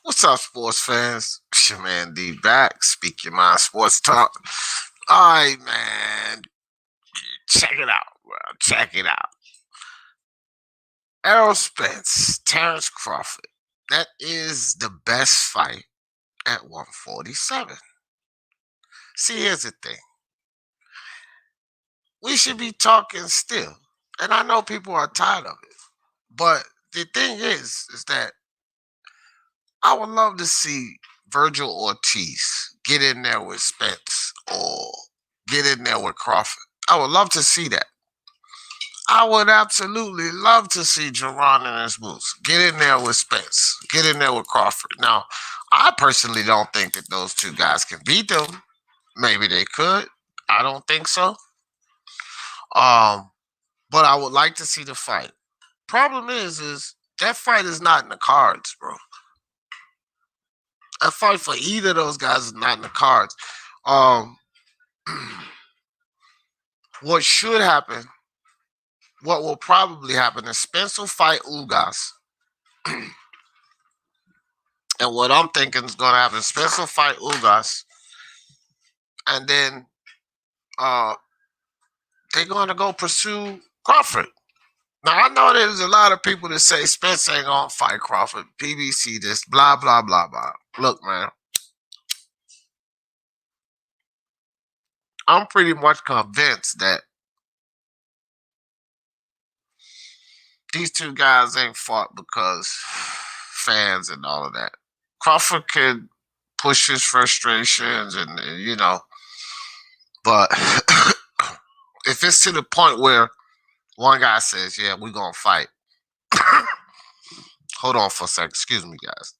What's up, sports fans? It's your man D back. Speak Your Mind Sports Talk. All right, man. Check it out, bro. Check it out. Errol Spence, Terence Crawford. That is the best fight at 147. See, here's the thing. We should be talking still. And I know people are tired of it. But the thing is that I would love to see Vergil Ortiz get in there with Spence or get in there with Crawford. I would love to see that. I would absolutely love to see Jaron Ennis get in there with Spence, get in there with Crawford. Now, I personally don't think that those two guys can beat them. Maybe they could. I don't think so. But I would like to see the fight. Problem is that fight is not in the cards, bro. A fight for either of those guys is not in the cards. What should happen, what will probably happen is Spence will fight Ugas. And what I'm thinking is going to happen, Spence will fight Ugas. And then they're going to go pursue Crawford. Now, I know there's a lot of people that say Spence ain't going to fight Crawford. PBC this, blah, blah, blah, blah. Look, man. I'm pretty much convinced that these two guys ain't fought because fans and all of that. Crawford could push his frustrations and but if it's to the point where one guy says, yeah, we're going to fight. Hold on for a second. Excuse me, guys.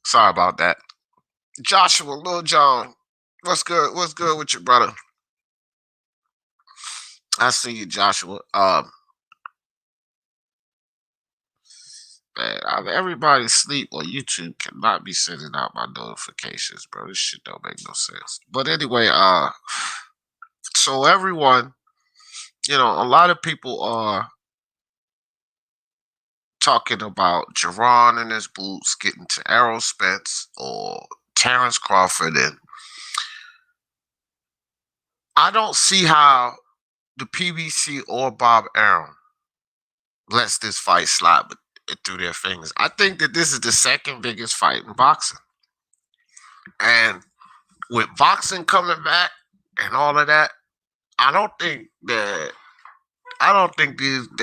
Sorry about that. Joshua, Lil John, what's good? What's good with you, brother? I see you, Joshua. Man, everybody sleep or YouTube cannot be sending out my notifications, bro. This shit don't make no sense. But anyway, so everyone, a lot of people are talking about Jaron and his boots getting to Errol Spence or Terence Crawford, and I don't see how the PBC or Bob Arum lets this fight slide through their fingers. I think that this is the second biggest fight in boxing. And with boxing coming back and all of that, I don't think they're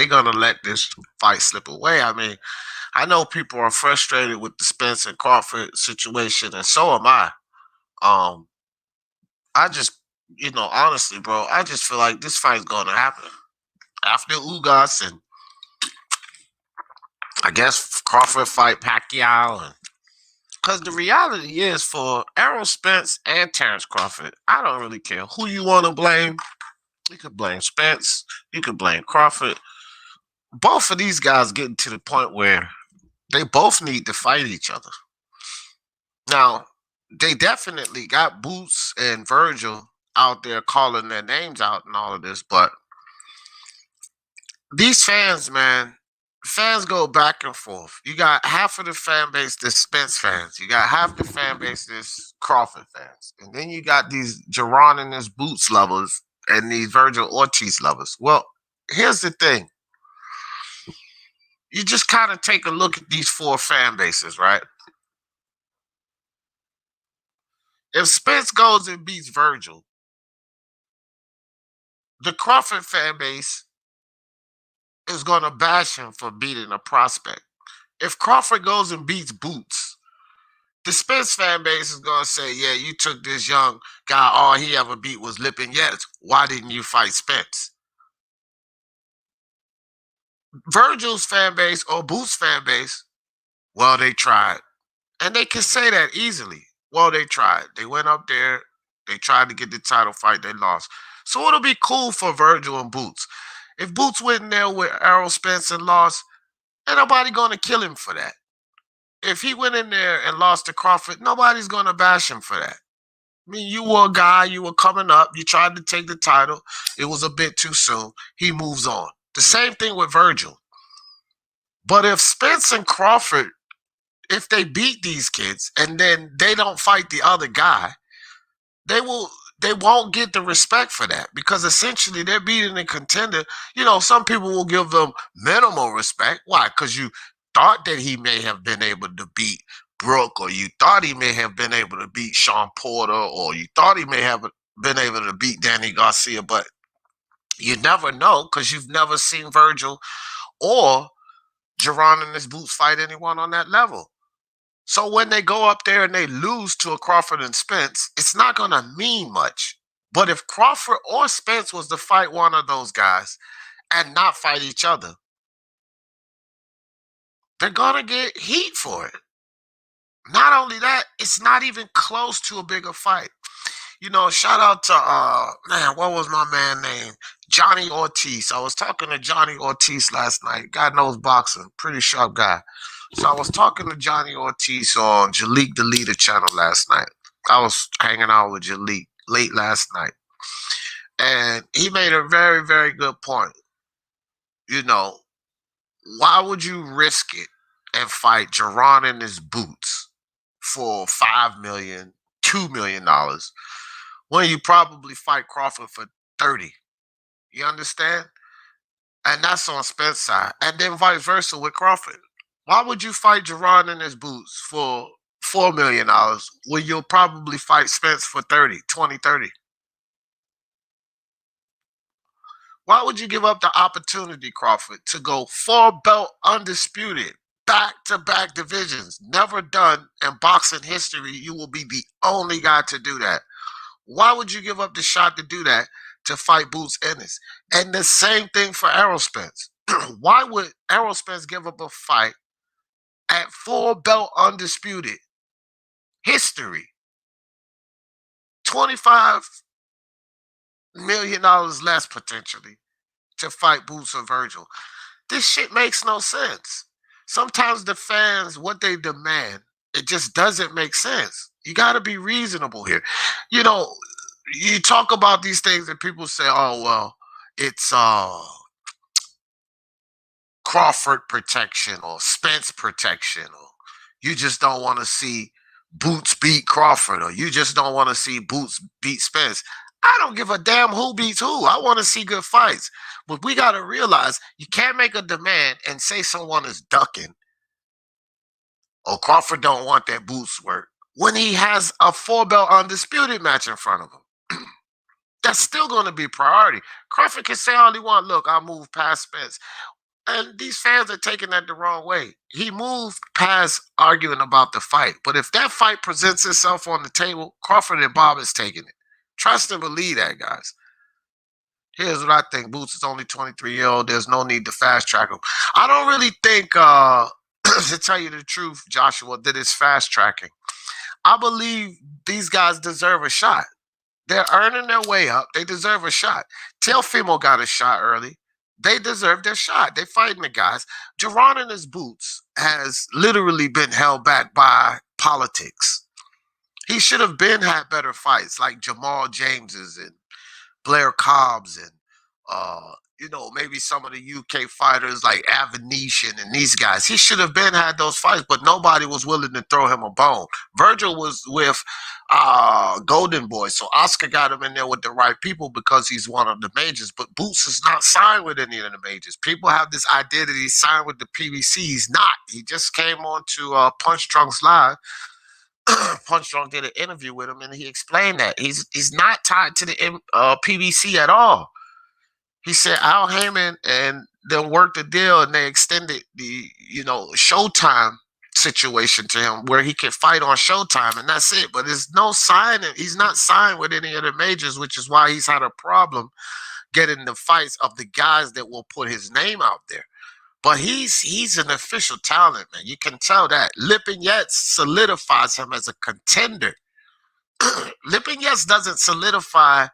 gonna let this fight slip away. I mean, I know people are frustrated with the Spence and Crawford situation, and so am I. I just, honestly, bro, I just feel like this fight's gonna happen after Ugas, and I guess Crawford fight Pacquiao, because the reality is for Errol Spence and Terence Crawford, I don't really care who you want to blame. You could blame Spence, you could blame Crawford. Both of these guys getting to the point where they both need to fight each other. Now, they definitely got Boots and Vergil out there calling their names out and all of this, but these fans, man, fans go back and forth. You got half of the fan base that's Spence fans. You got half the fan base that's Crawford fans. And then you got these Jaron and his Boots lovers and these Vergil Ortiz lovers. Well, here's the thing. You just kind of take a look at these four fan bases, right? If Spence goes and beats Vergil, the Crawford fan base is going to bash him for beating a prospect. If Crawford goes and beats Boots, the Spence fan base is going to say, yeah, you took this young guy, all he ever beat was Lipinets. Why didn't you fight Spence? Vergil's fan base or Boots' fan base, well, they tried. And they can say that easily. Well, they tried. They went up there. They tried to get the title fight. They lost. So it'll be cool for Vergil and Boots. If Boots went in there with Errol Spence and lost, ain't nobody going to kill him for that. If he went in there and lost to Crawford, nobody's going to bash him for that. I mean, you were a guy, you were coming up, you tried to take the title. It was a bit too soon. He moves on. The same thing with Vergil. But if Spence and Crawford, if they beat these kids and then they don't fight the other guy, they will they won't get the respect for that because essentially they're beating a contender. You know, some people will give them minimal respect. Why? Because you thought that he may have been able to beat Brooke, or you thought he may have been able to beat Sean Porter, or you thought he may have been able to beat Danny Garcia, but you never know because you've never seen Vergil or Jaron Ennis Boots fight anyone on that level. So when they go up there and they lose to a Crawford and Spence, it's not going to mean much. But if Crawford or Spence was to fight one of those guys and not fight each other, they're going to get heat for it. Not only that, it's not even close to a bigger fight. You know, shout out to man, what was my man name? Johnny Ortiz. I was talking to Johnny Ortiz last night. God knows boxing, pretty sharp guy. So I was talking to Johnny Ortiz on Jalik the Leader channel last night. I was hanging out with Jalik late last night. And he made a very, very good point. You know, why would you risk it and fight Jaron in his boots for $5 million, $2 million when you probably fight Crawford for 30? You understand? And that's on Spence side. And then vice versa with Crawford. Why would you fight Jaron in his boots for $4 million when you'll probably fight Spence for 30, 20, 30? Why would you give up the opportunity, Crawford, to go 4-belt undisputed, back-to-back divisions, never done in boxing history? You will be the only guy to do that. Why would you give up the shot to do that to fight Boots Ennis? And the same thing for Errol Spence. Why would Errol Spence give up a fight at 4-belt undisputed history? $25 million less potentially to fight Boots or Vergil. This shit makes no sense. Sometimes the fans, what they demand, it just doesn't make sense. You got to be reasonable here. You know, you talk about these things and people say, "Oh well, it's Crawford protection or Spence protection, or you just don't want to see Boots beat Crawford, or you just don't want to see Boots beat Spence." I don't give a damn who beats who. I want to see good fights. But we got to realize you can't make a demand and say someone is ducking, or Crawford don't want that Boots work, when he has a 4-belt undisputed match in front of him. That's still going to be priority. Crawford can say all he wants. Look, I moved past Spence. And these fans are taking that the wrong way. He moved past arguing about the fight. But if that fight presents itself on the table, Crawford and Bob is taking it. Trust and believe that, guys. Here's what I think. Boots is only 23-year-old. There's no need to fast track him. I don't really think, to tell you the truth, Joshua, that it's fast tracking. I believe these guys deserve a shot. They're earning their way up. They deserve a shot. Teofimo got a shot early. They deserve their shot. They fighting the guys. Jaron in his boots has literally been held back by politics. He should have been had better fights like Jamal James's and Blair Cobb's and maybe some of the UK fighters like Avenetian and these guys. He should have been had those fights, but nobody was willing to throw him a bone. Vergil was with Golden Boy, so Oscar got him in there with the right people because he's one of the majors. But Boots is not signed with any of the majors. People have this idea that he's signed with the PBC. He's not. He just came on to Punch Drunk's Live. Punch Drunk did an interview with him, and he explained that he's not tied to the PBC at all. He said Al Heyman and them worked the deal, and they extended the Showtime situation to him where he could fight on Showtime, and that's it. But there's no signing. He's not signed with any of the majors, which is why he's had a problem getting the fights of the guys that will put his name out there. But he's an official talent, man. You can tell that. Lipinets solidifies him as a contender. Lipinets doesn't solidify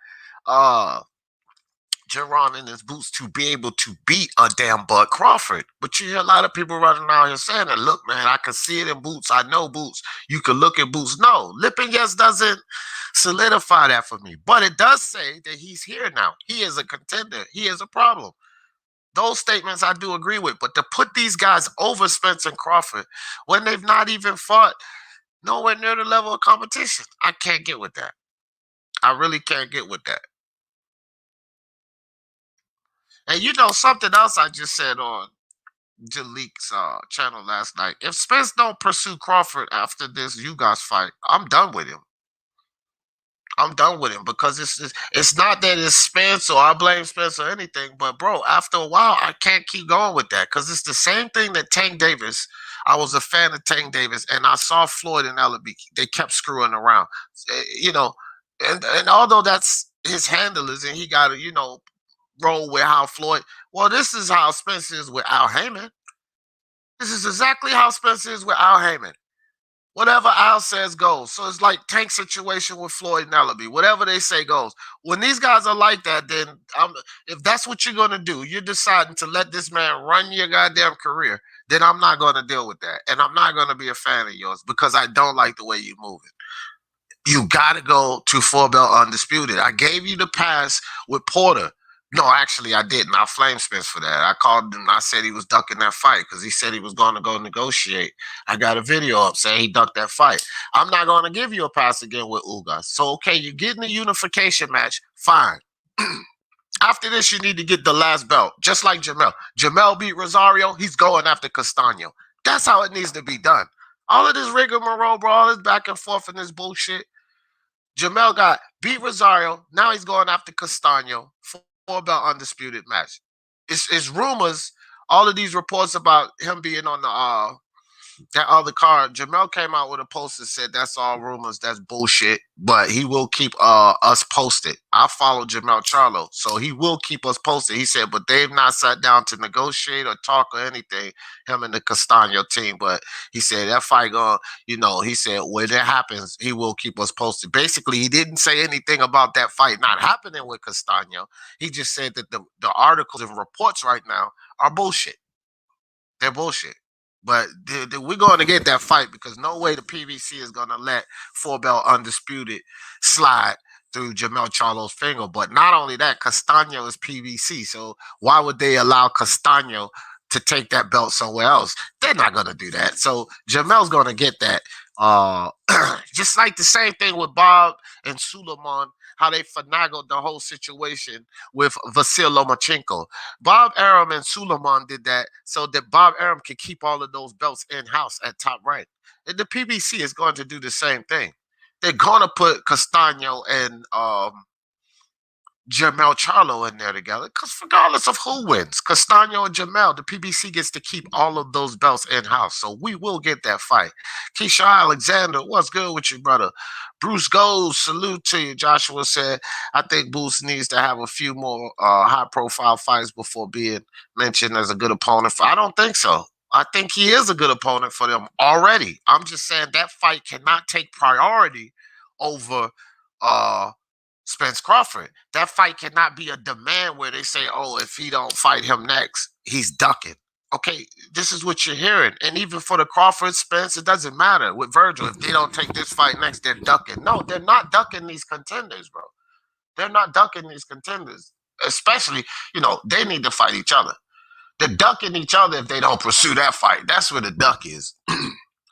Jaron in his boots to be able to beat a damn Bud Crawford. But you hear a lot of people running around here saying that, look, man, I can see it in Boots. I know Boots. You can look at Boots. No, Lipinets doesn't solidify that for me. But it does say that he's here now. He is a contender. He is a problem. Those statements I do agree with. But to put these guys over Spence and Crawford when they've not even fought nowhere near the level of competition, I can't get with that. I really can't get with that. And you know something else I just said on Jalik's channel last night. If Spence don't pursue Crawford after this you guys fight, I'm done with him. I'm done with him because it's not that it's Spence or I blame Spence or anything, but bro, after a while, I can't keep going with that because it's the same thing that Tank Davis. I was a fan of Tank Davis, and I saw Floyd and Ellaby. They kept screwing around, you know, and although that's his handlers, and he got to roll with how Floyd. Well, this is how Spence is with Al Heyman. This is exactly how Spence is with Al Heyman. Whatever Al says goes. So it's like Tank's situation with Floyd and Ellaby. Whatever they say goes. When these guys are like that, then if that's what you're going to do, you're deciding to let this man run your goddamn career, then I'm not going to deal with that. And I'm not going to be a fan of yours because I don't like the way you move it. You got to go to 4-belt undisputed. I gave you the pass with Porter. No, actually, I didn't. I flamed Spence for that. I called him. I said he was ducking that fight because he said he was going to go negotiate. I got a video up saying he ducked that fight. I'm not going to give you a pass again with Ugas. So, okay, you're getting a unification match. Fine. After this, you need to get the last belt, just like Jamel. Jamel beat Rosario. He's going after Castano. That's how it needs to be done. All of this rigmarole, bro, all this back and forth and this bullshit. Jamel got beat Rosario. Now he's going after Castano. 4-belt undisputed match. It's rumors. All of these reports about him being on the that other card. Jamel came out with a post that said that's all rumors. That's bullshit. But he will keep us posted. I follow Jamel Charlo, so he will keep us posted. He said, but they've not sat down to negotiate or talk or anything. Him and the Castano team. But he said that fight he said when it happens, he will keep us posted. Basically, he didn't say anything about that fight not happening with Castano. He just said that the articles and reports right now are bullshit. They're bullshit. But we're going to get that fight because no way the PVC is going to let 4-belt undisputed slide through Jamel Charlo's finger. But not only that, Castano is PVC. So why would they allow Castano to take that belt somewhere else? They're not going to do that. So Jamel's going to get that. Just like the same thing with Bob and Suleiman, how they finagled the whole situation with Vasil Lomachenko. Bob Arum and Suleiman did that so that Bob Arum could keep all of those belts in-house at Top Rank. And the PBC is going to do the same thing. They're going to put Castano and Jamel Charlo in there together because regardless of who wins, Castano and Jamel, the PBC gets to keep all of those belts in-house. So we will get that fight. Keisha Alexander, what's good with you, brother? Bruce Gold, salute to you. Joshua said, I think Bruce needs to have a few more high-profile fights before being mentioned as a good opponent. I don't think so. I think he is a good opponent for them already. I'm just saying that fight cannot take priority over Spence Crawford. That fight cannot be a demand where they say, oh, if he don't fight him next, he's ducking. Okay, this is what you're hearing. And even for the Crawford, Spence, it doesn't matter. With Vergil, if they don't take this fight next, they're ducking. No, they're not ducking these contenders, bro. They're not ducking these contenders. Especially, they need to fight each other. They're ducking each other if they don't pursue that fight. That's where the duck is.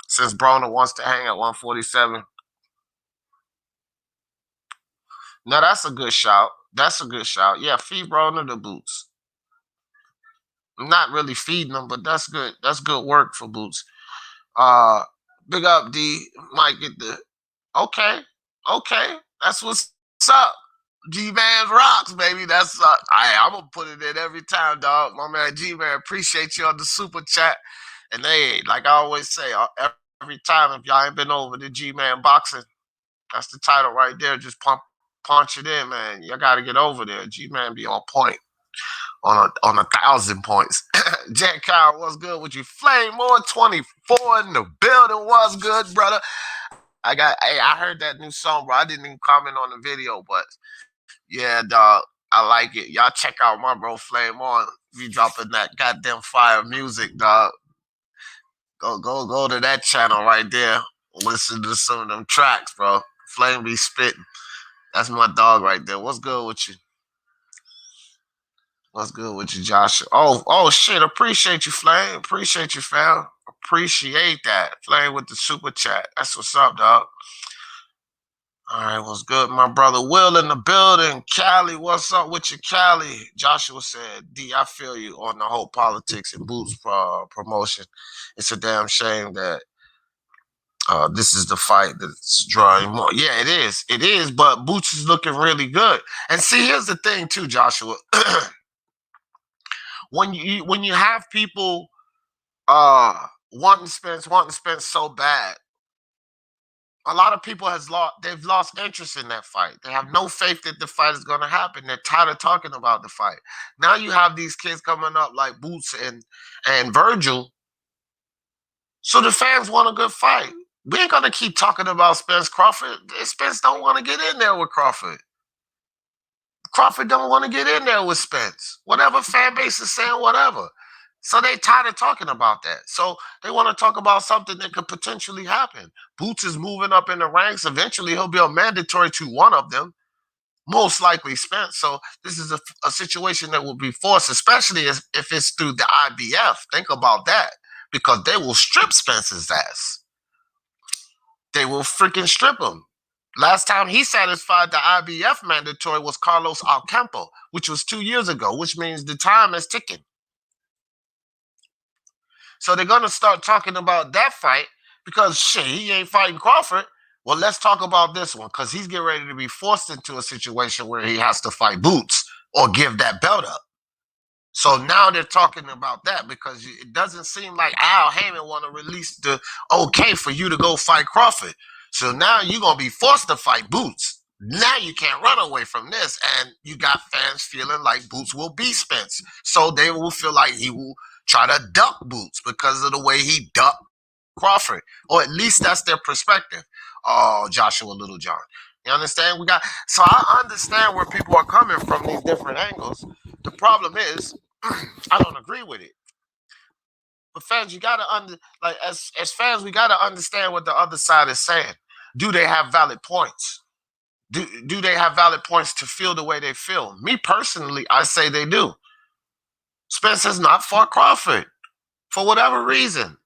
Since Broner wants to hang at 147. No, that's a good shout. That's a good shout. Yeah, feed Broner the boots. I'm not really feeding them, but that's good. That's good work for boots. Big up D. Might get the okay. That's what's up. G-Man rocks, baby. That's I'm gonna put it in every time, dog. My man G-Man, appreciate you on the super chat. And hey, like I always say, every time if y'all ain't been over the G-Man boxing, that's the title right there. Just punch it in, man. You gotta get over there. G-Man be on point. On 1,000 points. Jack Kyle, what's good with you? Flame more 24 in the building. What's good, brother? I heard that new song, bro. I didn't even comment on the video, but yeah, dog, I like it. Y'all check out my bro Flame on. Be dropping that goddamn fire music, dog. Go to that channel right there. Listen to some of them tracks, bro. Flame be spitting. That's my dog right there. What's good with you? What's good with you, Josh? Oh shit. Appreciate you, Flame. Appreciate you, fam. Appreciate that. Flame with the super chat. That's what's up, dog. All right, what's good? My brother Will in the building. Cali, what's up with you, Cali? Joshua said, D, I feel you on the whole politics and Boots promotion. It's a damn shame that this is the fight that's drawing more. Yeah, it is. It is, but Boots is looking really good. And see, here's the thing, too, Joshua. when you have people wanting Spence so bad, a lot of people they've lost interest in that fight. They have no faith that the fight is going to happen. They're tired of talking about the fight. Now you have these kids coming up like Boots and Vergil. So the fans want a good fight. We ain't gonna keep talking about Spence Crawford. Spence don't want to get in there with Crawford. Crawford don't want to get in there with Spence. Whatever fan base is saying, whatever. So they tired of talking about that. So they want to talk about something that could potentially happen. Boots is moving up in the ranks. Eventually, he'll be a mandatory to one of them, most likely Spence. So this is a situation that will be forced, especially if it's through the IBF. Think about that, because they will strip Spence's ass. They will freaking strip him. Last time he satisfied the IBF mandatory was Carlos Alcampo, which was 2 years ago, which means the time is ticking. So they're going to start talking about that fight because, shit, he ain't fighting Crawford. Well, let's talk about this one because he's getting ready to be forced into a situation where he has to fight Boots or give that belt up. So now they're talking about that because it doesn't seem like Al Heyman want to release the okay for you to go fight Crawford. So now you're going to be forced to fight Boots. Now you can't run away from this. And you got fans feeling like Boots will beat Spence. So they will feel like he will try to duck Boots because of the way he ducked Crawford. Or at least that's their perspective. Oh, Joshua Littlejohn. You understand? So I understand where people are coming from these different angles. The problem is, I don't agree with it. But fans, you gotta as fans, we gotta understand what the other side is saying. Do they have valid points? Do they have valid points to feel the way they feel? Me personally, I say they do. Spence has not fought Crawford for whatever reason.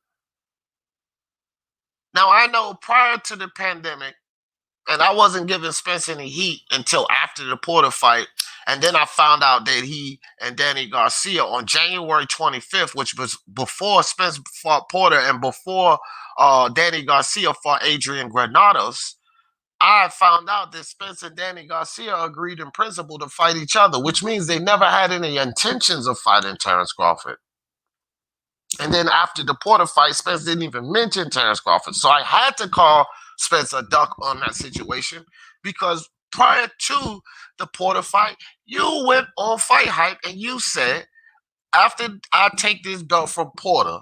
Now I know prior to the pandemic, and I wasn't giving Spence any heat until after the Porter fight. And then I found out that he and Danny Garcia on January 25th, which was before Spence fought Porter and before Danny Garcia fought Adrian Granados, I found out that Spence and Danny Garcia agreed in principle to fight each other, which means they never had any intentions of fighting Terence Crawford. And then after the Porter fight, Spence didn't even mention Terence Crawford. So I had to call Spence a duck on that situation because prior to the Porter fight, you went on Fight Hype and you said, after I take this belt from Porter,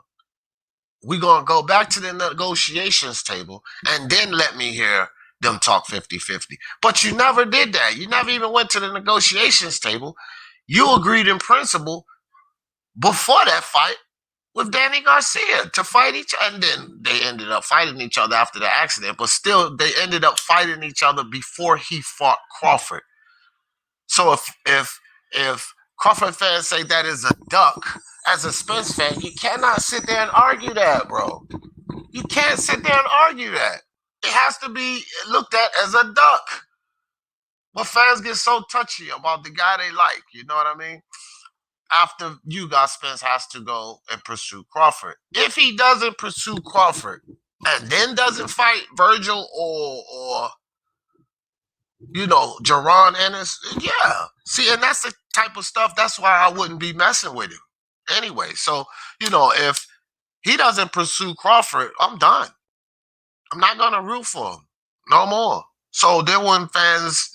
we're going to go back to the negotiations table and then let me hear them talk 50-50. But you never did that. You never even went to the negotiations table. You agreed in principle before that fight with Danny Garcia to fight each other. And then they ended up fighting each other after the accident, but still they ended up fighting each other before he fought Crawford. So if Crawford fans say that is a duck, as a Spence fan, you cannot sit there and argue that, bro. You can't sit there and argue that. It has to be looked at as a duck. But fans get so touchy about the guy they like, you know what I mean? After you got Spence has to go and pursue Crawford. If he doesn't pursue Crawford and then doesn't fight Vergil or Jaron Ennis, yeah. See, and that's the type of stuff, that's why I wouldn't be messing with him anyway. So, if he doesn't pursue Crawford, I'm done. I'm not going to root for him no more. So then when fans,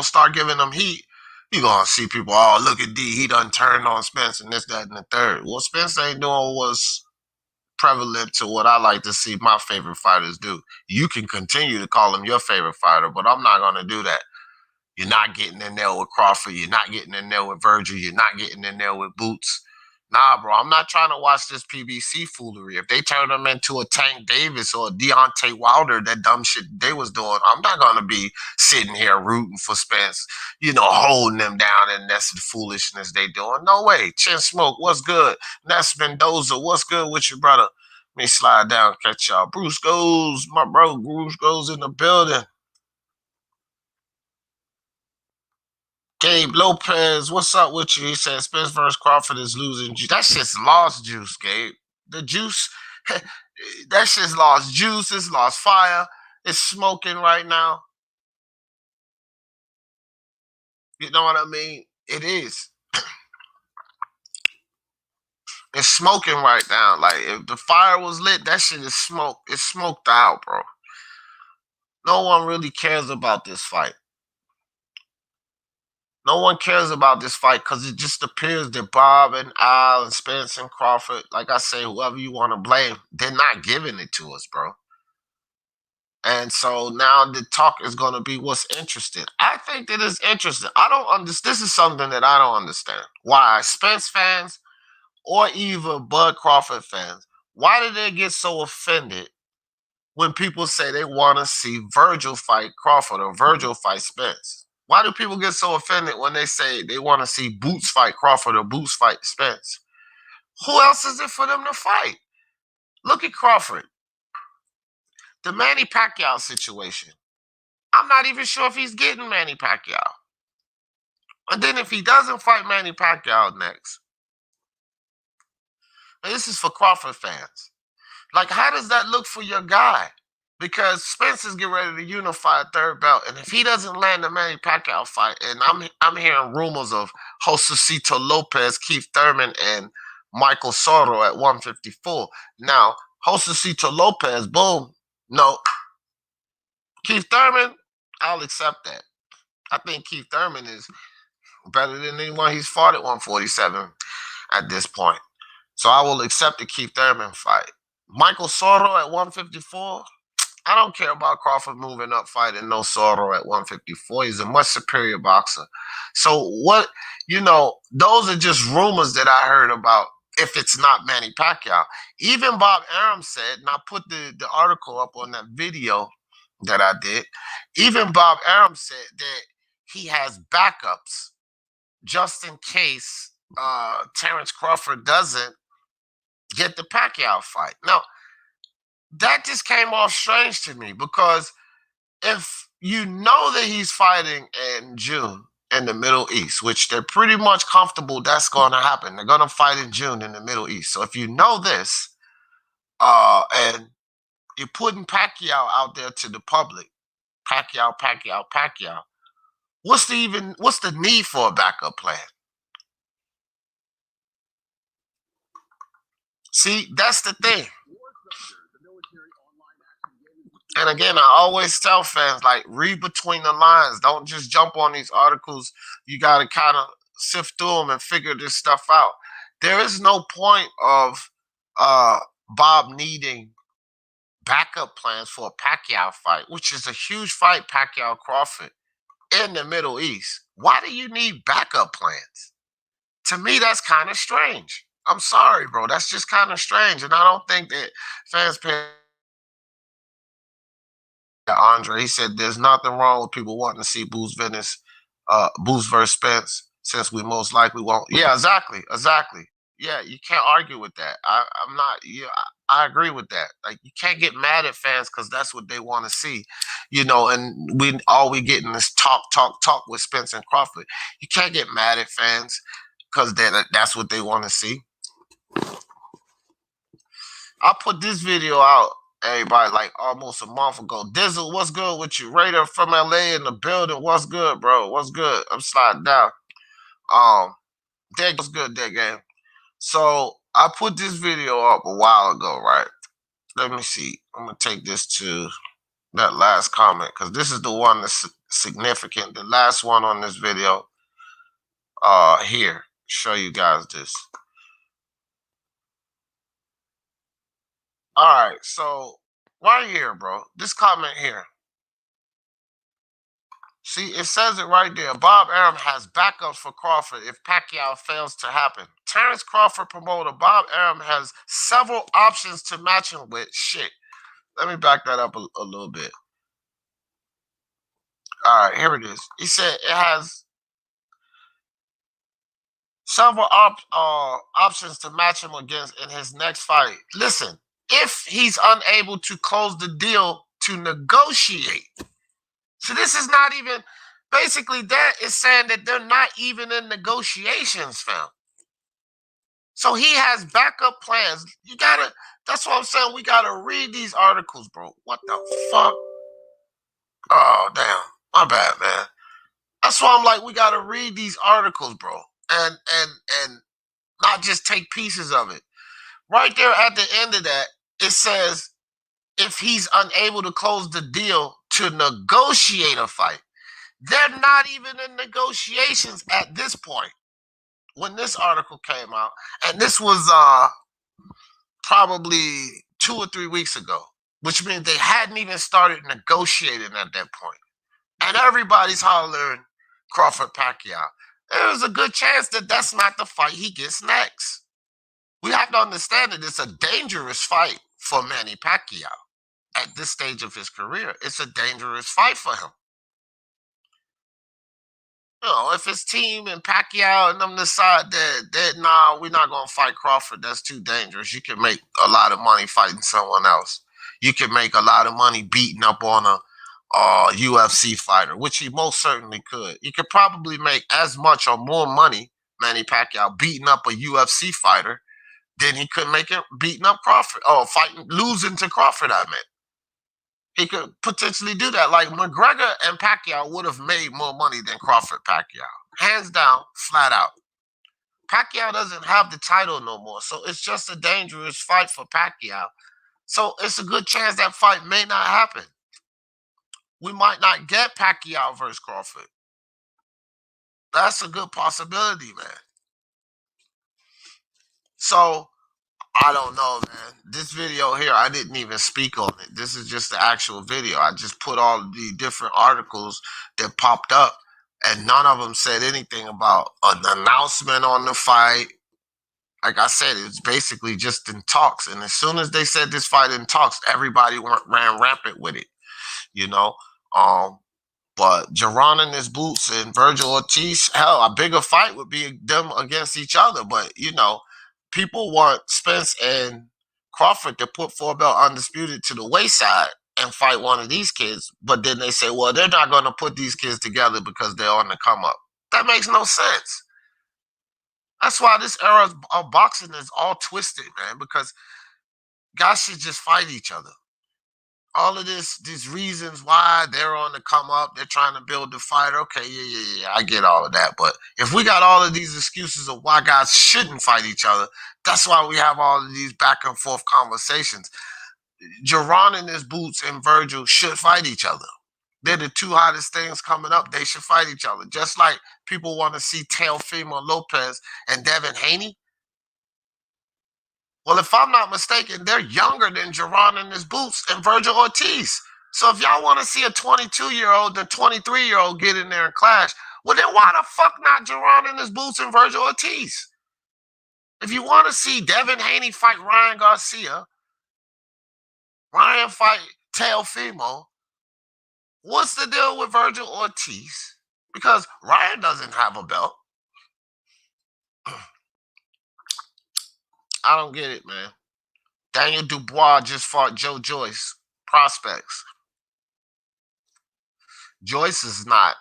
start giving them heat, you're going to see people, oh, look at D, he done turned on Spence and this, that, and the third. Well, Spence ain't doing what's prevalent to what I like to see my favorite fighters do. You can continue to call him your favorite fighter, but I'm not going to do that. You're not getting in there with Crawford. You're not getting in there with Vergil. You're not getting in there with Boots. Nah, bro, I'm not trying to watch this PBC foolery. If they turn him into a Tank Davis or a Deontay Wilder, that dumb shit they was doing, I'm not gonna be sitting here rooting for Spence, holding them down, and that's the foolishness they doing. No way. Chin Smoke, what's good? Ness Mendoza, what's good with you, brother? Let me slide down, catch y'all. Bruce goes, my bro. Bruce goes in the building. Gabe Lopez, what's up with you? He said Spence versus Crawford is losing juice. That shit's lost juice, Gabe. The juice, that shit's lost juice. It's lost fire. It's smoking right now. You know what I mean? It is. It's smoking right now. Like, if the fire was lit, that shit is smoke. It's smoked out, bro. No one really cares about this fight. No one cares about this fight because it just appears that Bob and Al and Spence and Crawford, like I say, whoever you want to blame, they're not giving it to us, bro. And so now the talk is going to be what's interesting. I think that it's interesting. I don't understand. This is something that I don't understand. Why Spence fans or even Bud Crawford fans, why do they get so offended when people say they want to see Vergil fight Crawford or Vergil fight Spence? Why do people get so offended when they say they want to see Boots fight Crawford or Boots fight Spence? Who else is it for them to fight? Look at Crawford. The Manny Pacquiao situation. I'm not even sure if he's getting Manny Pacquiao. And then if he doesn't fight Manny Pacquiao next, and this is for Crawford fans, like, how does that look for your guy? Because Spence is getting ready to unify a third belt, and if he doesn't land the Manny Pacquiao fight, and I'm hearing rumors of Josecito Lopez, Keith Thurman, and Michael Soto at 154. Now, Josecito Lopez, boom, no. Keith Thurman, I'll accept that. I think Keith Thurman is better than anyone he's fought at 147 at this point. So I will accept the Keith Thurman fight. Michael Soto at 154, I don't care about Crawford moving up fighting no Soto at 154. He's a much superior boxer. So what, those are just rumors that I heard about if it's not Manny Pacquiao. Even Bob Arum said, and I put the article up on that video that I did, even Bob Arum said that he has backups just in case Terence Crawford doesn't get the Pacquiao fight. Now, that just came off strange to me because if you know that he's fighting in June in the Middle East, which they're pretty much comfortable that's going to happen. They're going to fight in June in the Middle East. So if you know this, and you're putting Pacquiao out there to the public, Pacquiao, what's the need for a backup plan? See, that's the thing. And again, I always tell fans, like, read between the lines. Don't just jump on these articles. You got to kind of sift through them and figure this stuff out. There is no point of Bob needing backup plans for a Pacquiao fight, which is a huge fight, Pacquiao Crawford, in the Middle East. Why do you need backup plans? To me, that's kind of strange. I'm sorry, bro. That's just kind of strange. And I don't think that fans pay. Andre, he said there's nothing wrong with people wanting to see Boots versus Spence, since we most likely won't. Yeah, exactly. Yeah, you can't argue with that. I'm not. Yeah, I agree with that. Like, you can't get mad at fans because that's what they want to see, And we getting is talk with Spence and Crawford. You can't get mad at fans because that's what they want to see. I put this video out, everybody, like almost a month ago. Dizzle, what's good with you? Raider from LA in the building. What's good, bro? What's good? I'm sliding down. What's good, that game? So I put this video up a while ago, right? Let me see. I'm gonna take this to that last comment because this is the one that's significant. The last one on this video. Here, show you guys this. All right, so right here, bro. This comment here. See, it says it right there. Bob Arum has backups for Crawford if Pacquiao fails to happen. Terence Crawford promoter Bob Arum has several options to match him with. Shit. Let me back that up a little bit. All right, here it is. He said it has several options to match him against in his next fight. Listen, if he's unable to close the deal to negotiate. So this is not even, basically that is saying that they're not even in negotiations, fam. So he has backup plans. That's what I'm saying. We gotta read these articles, bro. What the fuck? Oh, damn. My bad, man. That's why I'm like, we gotta read these articles, bro. And not just take pieces of it. Right there at the end of that, it says if he's unable to close the deal to negotiate a fight. They're not even in negotiations at this point when this article came out. And this was probably 2 or 3 weeks ago, which means they hadn't even started negotiating at that point. And everybody's hollering Crawford Pacquiao. There's a good chance that that's not the fight he gets next. We have to understand that it's a dangerous fight for Manny Pacquiao at this stage of his career. It's a dangerous fight for him. You know, if his team and Pacquiao and them decide that nah, we're not gonna fight Crawford, that's too dangerous. You can make a lot of money fighting someone else. You can make a lot of money beating up on a UFC fighter, which he most certainly could. You could probably make as much or more money, Manny Pacquiao, beating up a UFC fighter than he could make it beating up Crawford. Losing to Crawford, I meant. He could potentially do that. Like McGregor and Pacquiao would have made more money than Crawford Pacquiao. Hands down, flat out. Pacquiao doesn't have the title no more. So it's just a dangerous fight for Pacquiao. So it's a good chance that fight may not happen. We might not get Pacquiao versus Crawford. That's a good possibility, man. So I don't know, man. This video here, I didn't even speak on it. This is just the actual video. I just put all the different articles that popped up, and none of them said anything about an announcement on the fight. Like I said, it's basically just in talks. And as soon as they said this fight in talks, everybody ran rampant with it, you know? But Jaron and his boots and Vergil Ortiz, hell, a bigger fight would be them against each other. But, you know, people want Spence and Crawford to put 4-belt undisputed to the wayside and fight one of these kids. But then they say, well, they're not going to put these kids together because they're on the come up. That makes no sense. That's why this era of boxing is all twisted, man, because guys should just fight each other. All of these reasons why they're on the come up, they're trying to build the fight. Okay, yeah, I get all of that. But if we got all of these excuses of why guys shouldn't fight each other, that's why we have all of these back and forth conversations. Jaron and his boots and Vergil should fight each other. They're the two hottest things coming up. They should fight each other. Just like people want to see Teofimo Lopez and Devin Haney. Well, if I'm not mistaken, they're younger than Jaron and his boots and Vergil Ortiz. So if y'all want to see a 22-year-old and 23-year-old get in there and clash, well, then why the fuck not Jaron and his boots and Vergil Ortiz? If you want to see Devin Haney fight Ryan Garcia, Ryan fight Teofimo, what's the deal with Vergil Ortiz? Because Ryan doesn't have a belt. I don't get it, man. Daniel Dubois just fought Joe Joyce. Prospects. Joyce is not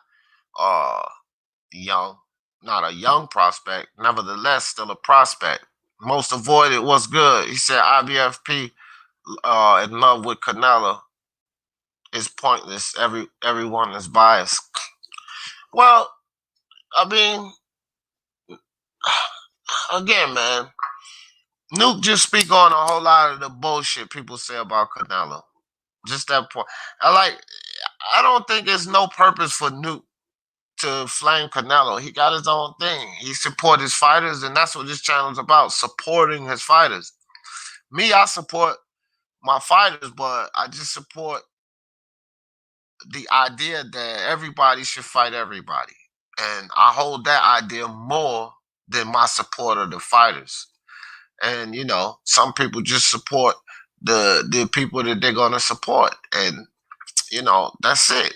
young, not a young prospect. Nevertheless, still a prospect. Most avoided was good. He said IBFP in love with Canelo is pointless. Everyone is biased. Well, I mean, again, man, Nuke just speak on a whole lot of the bullshit people say about Canelo. Just that point. I don't think there's no purpose for Nuke to flame Canelo. He got his own thing. He supports his fighters, and that's what this channel is about, supporting his fighters. Me, I support my fighters, but I just support the idea that everybody should fight everybody. And I hold that idea more than my support of the fighters. And some people just support the people that they're gonna support, and that's it.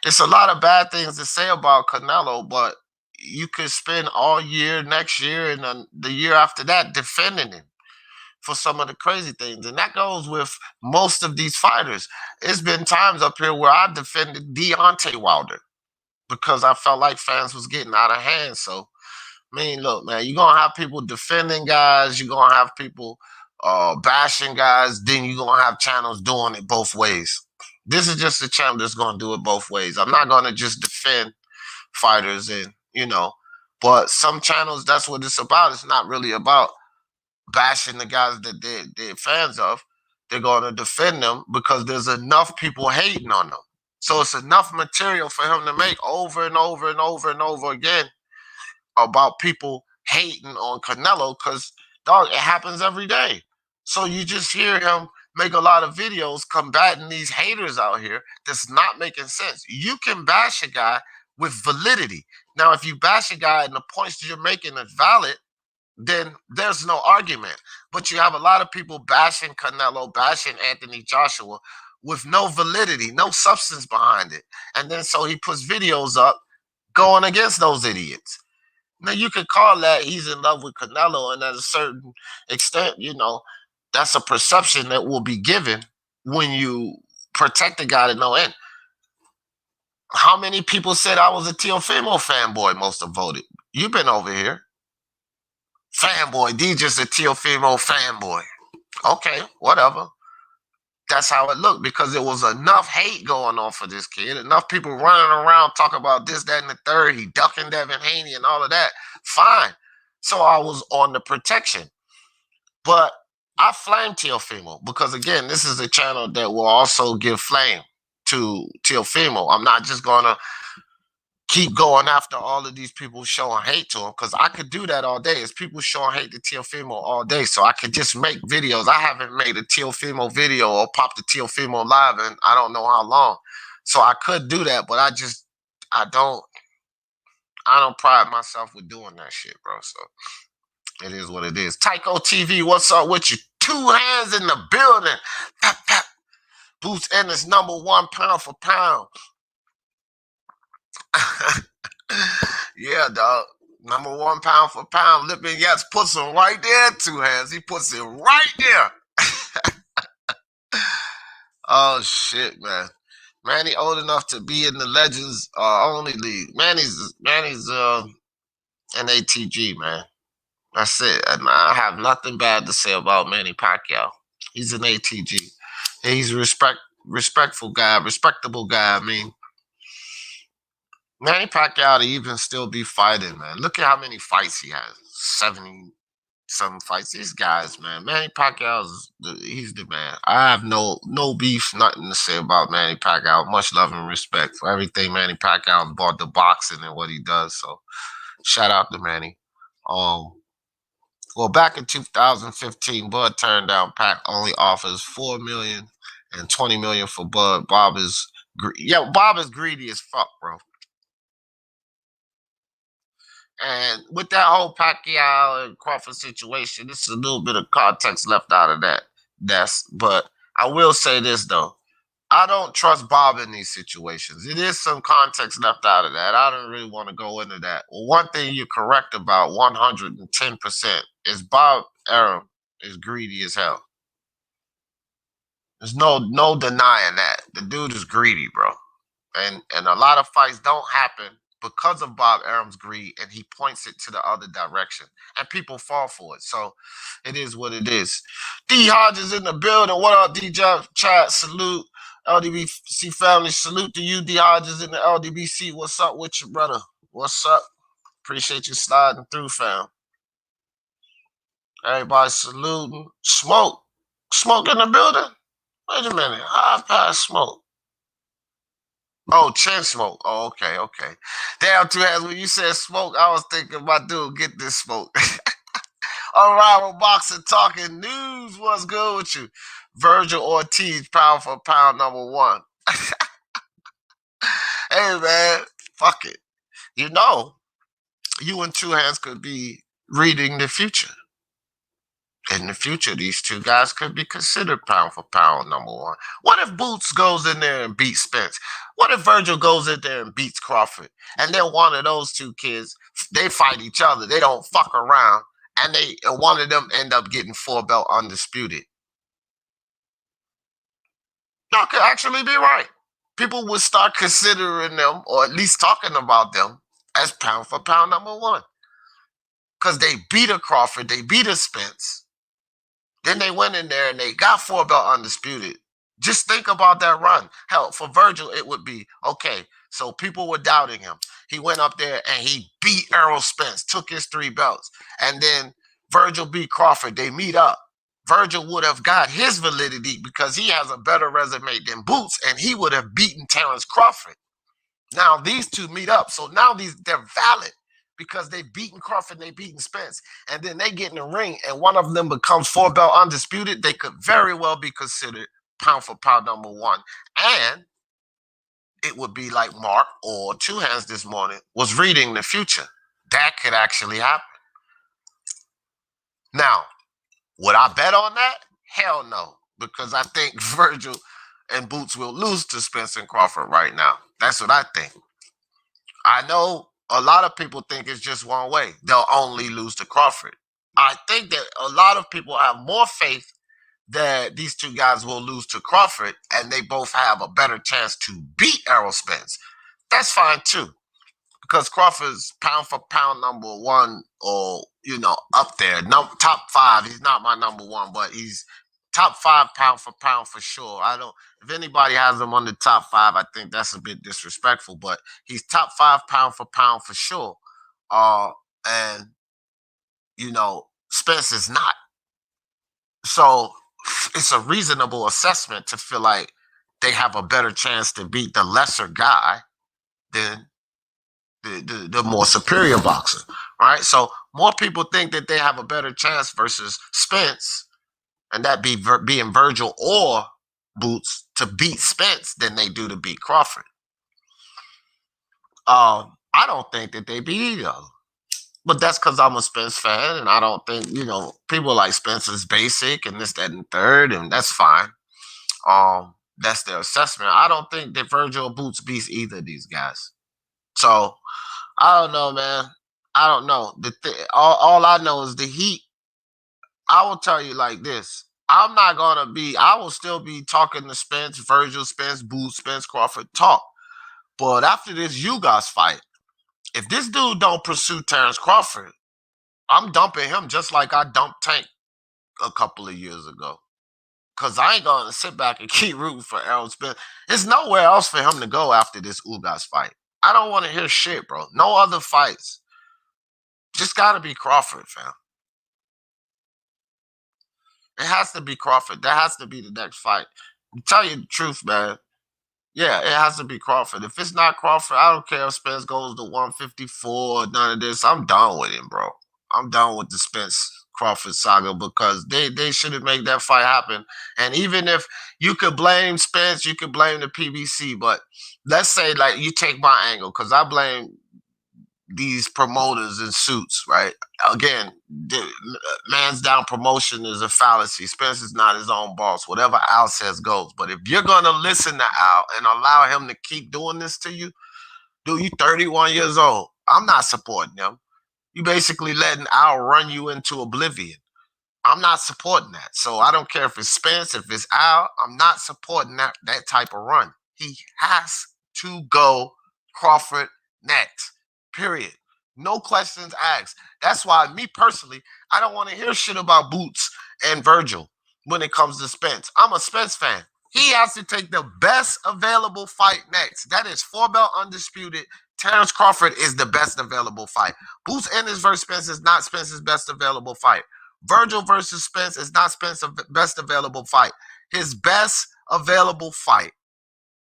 It's a lot of bad things to say about Canelo, but you could spend all year next year and then the year after that defending him for some of the crazy things. And that goes with most of these fighters. It's been times up here where I defended Deontay Wilder because I felt like fans was getting out of hand. So, I mean, look, man, you're going to have people defending guys. You're going to have people bashing guys. Then you're going to have channels doing it both ways. This is just a channel that's going to do it both ways. I'm not going to just defend fighters but some channels, that's what it's about. It's not really about bashing the guys that they're fans of. They're going to defend them because there's enough people hating on them. So it's enough material for him to make over and over and over and over again about people hating on Canelo because, dog, it happens every day. So you just hear him make a lot of videos combating these haters out here that's not making sense. You can bash a guy with validity. Now, if you bash a guy and the points you're making is valid, then there's no argument. But you have a lot of people bashing Canelo, bashing Anthony Joshua with no validity, no substance behind it. And then so he puts videos up going against those idiots. Now, you could call that he's in love with Canelo, and at a certain extent, that's a perception that will be given when you protect the guy to no end. How many people said I was a Teofimo fanboy? Most have voted. You've been over here. Fanboy, D just a Teofimo fanboy. Okay, whatever. That's how it looked because there was enough hate going on for this kid. Enough people running around talking about this, that, and the third. He ducking Devin Haney and all of that. Fine. So I was on the protection. But I flame Teofimo because, again, this is a channel that will also give flame to Teofimo. I'm not just going to keep going after all of these people showing hate to him because I could do that all day. It's people showing hate to Teofimo all day. So I could just make videos. I haven't made a Teofimo video or popped a Teofimo live in I don't know how long. So I could do that, but I don't pride myself with doing that shit, bro. So it is what it is. Tycho TV, what's up with you? 2 hands in the building. Pap, pap. Boots Ennis, #1 pound for pound. Yeah, dog. #1 pound for pound. Lippin Yats puts him right there. 2 hands. He puts it right there. Oh shit, man. Manny old enough to be in the Legends only league. Manny's an ATG, man. That's it. And I have nothing bad to say about Manny Pacquiao. He's an ATG. He's a respectful guy, respectable guy. I mean, Manny Pacquiao to even still be fighting, man. Look at how many fights he has. 70-some fights. These guys, man. Manny he's the man. I have no beef, nothing to say about Manny Pacquiao. Much love and respect for everything Manny Pacquiao brought to boxing and what he does. So shout out to Manny. Well, back in 2015, Bud turned down Pac only offers $4 million and $20 million for Bud. Bob is greedy as fuck, bro. And with that whole Pacquiao and Crawford situation, this is a little bit of context left out of that. But I will say this though. I don't trust Bob in these situations. It is some context left out of that. I don't really want to go into that. Well, one thing you're correct about 110% is Bob Arum is greedy as hell. There's no denying that. The dude is greedy, bro. And a lot of fights don't happen because of Bob Arum's greed, and he points it to the other direction, and people fall for it. So it is what it is. D Hodges in the building. What up, DJ? Chat, salute. LDBC family, salute to you, D Hodges in the LDBC. What's up with you, brother? What's up? Appreciate you sliding through, fam. Everybody saluting. Smoke in the building. Wait a minute. High past smoke. Oh, Chin Smoke. Oh, okay. Damn, 2 hands. When you said smoke, I was thinking, my dude, get this smoke. All right, we're boxing talking news. What's good with you? Vergil Ortiz, pound for pound #1. Hey man, fuck it. You know, you and Two Hands could be reading the future. In the future, these two guys could be considered pound for pound number one. What if Boots goes in there and beats Spence? What if Vergil goes in there and beats Crawford? And then one of those two kids, they fight each other. They don't fuck around. And one of them end up getting 4-belt undisputed. That could actually be right. People would start considering them, or at least talking about them, as pound for pound number one. Because they beat a Crawford, they beat a Spence. Then they went in there and they got 4-belt undisputed. Just think about that run. Hell, for Vergil, it would be okay. So people were doubting him. He went up there and he beat Errol Spence, took his 3 belts. And then Vergil beat Crawford. They meet up. Vergil would have got his validity because he has a better resume than Boots, and he would have beaten Terence Crawford. Now these two meet up. So now they're valid because they've beaten Crawford and they've beaten Spence. And then they get in the ring and one of them becomes 4-belt undisputed. They could very well be considered pound for pound number one. And it would be like Mark or Two Hands this morning was reading the future. That could actually happen. Now, would I bet on that? Hell no. Because I think Vergil and Boots will lose to Spence and Crawford right now. That's what I think. I know a lot of people think it's just one way. They'll only lose to Crawford. I think that a lot of people have more faith that these two guys will lose to Crawford and they both have a better chance to beat Errol Spence. That's fine too. Because Crawford's pound for pound number one, or up there, top 5. He's not my number one, but he's top 5 pound for sure. I don't. If anybody has him on the top 5, I think that's a bit disrespectful. But he's top 5 pound for sure. And Spence is not. So it's a reasonable assessment to feel like they have a better chance to beat the lesser guy than the more superior boxer, right? So more people think that they have a better chance versus Spence, and that being Vergil or Boots, to beat Spence than they do to beat Crawford. I don't think that they beat either. But that's because I'm a Spence fan, and I don't think, people like Spence is basic and this, that, and third, and that's fine. That's their assessment. I don't think that Vergil or Boots beats either of these guys. So I don't know, man. I don't know. All I know is the heat. I will tell you like this. I will still be talking to Spence, Vergil, Spence, Boots, Spence, Crawford, talk. But after this Ugas fight, if this dude don't pursue Terence Crawford, I'm dumping him just like I dumped Tank a couple of years ago. Because I ain't going to sit back and keep rooting for Errol Spence. There's nowhere else for him to go after this Ugas fight. I don't want to hear shit, bro. No other fights. Just got to be Crawford, fam. It has to be Crawford. That has to be the next fight. To tell you the truth, man. Yeah, it has to be Crawford. If it's not Crawford, I don't care if Spence goes to 154 or none of this. I'm done with him, bro. I'm done with the Spence Crawford saga because they should have made that fight happen. And even if you could blame Spence, you could blame the PBC, but let's say like you take my angle because I blame these promoters in suits, right? Again, the man's down promotion is a fallacy. Spence is not his own boss. Whatever Al says goes. But if you're going to listen to Al and allow him to keep doing this to you, dude, you 31 years old. I'm not supporting him. You basically letting Al run you into oblivion. I'm not supporting that. So I don't care if it's Spence, if it's Al, I'm not supporting that type of run. He has to go Crawford next. Period. No questions asked. That's why me personally, I don't want to hear shit about Boots and Vergil when it comes to Spence. I'm a Spence fan. He has to take the best available fight next. That is 4-belt undisputed. Terence Crawford is the best available fight. Boots Ennis versus Spence is not Spence's best available fight. Vergil versus Spence is not Spence's best available fight. His best available fight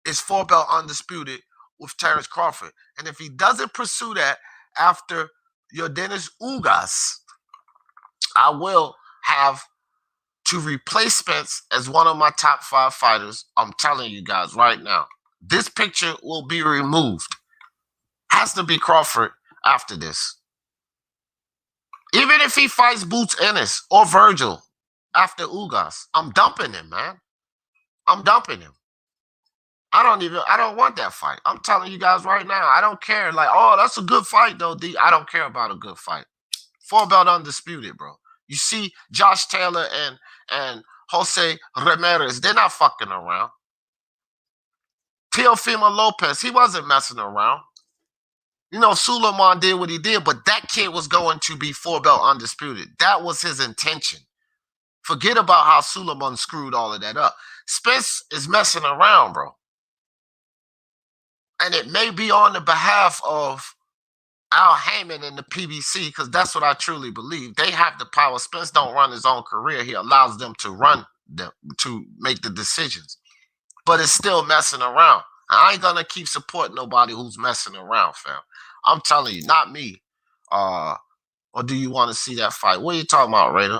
is 4-belt undisputed with Terence Crawford. And if he doesn't pursue that after your Dennis Ugas, I will have to replace Spence as one of my top 5 fighters. I'm telling you guys right now. This picture will be removed. Has to be Crawford after this. Even if he fights Boots Ennis or Vergil after Ugas, I'm dumping him, man. I'm dumping him. I don't want that fight. I'm telling you guys right now, I don't care. Like, oh, that's a good fight, though, D. I don't care about a good fight. 4-belt undisputed, bro. You see Josh Taylor and Jose Ramirez, they're not fucking around. Teofimo Lopez, he wasn't messing around. You know, Suleiman did what he did, but that kid was going to be 4-belt undisputed. That was his intention. Forget about how Suleiman screwed all of that up. Spence is messing around, bro. And it may be on the behalf of Al Heyman and the PBC, because that's what I truly believe. They have the power. Spence don't run his own career. He allows them to run them, to make the decisions. But it's still messing around. I ain't going to keep supporting nobody who's messing around, fam. I'm telling you, not me. Or do you want to see that fight? What are you talking about, Raider?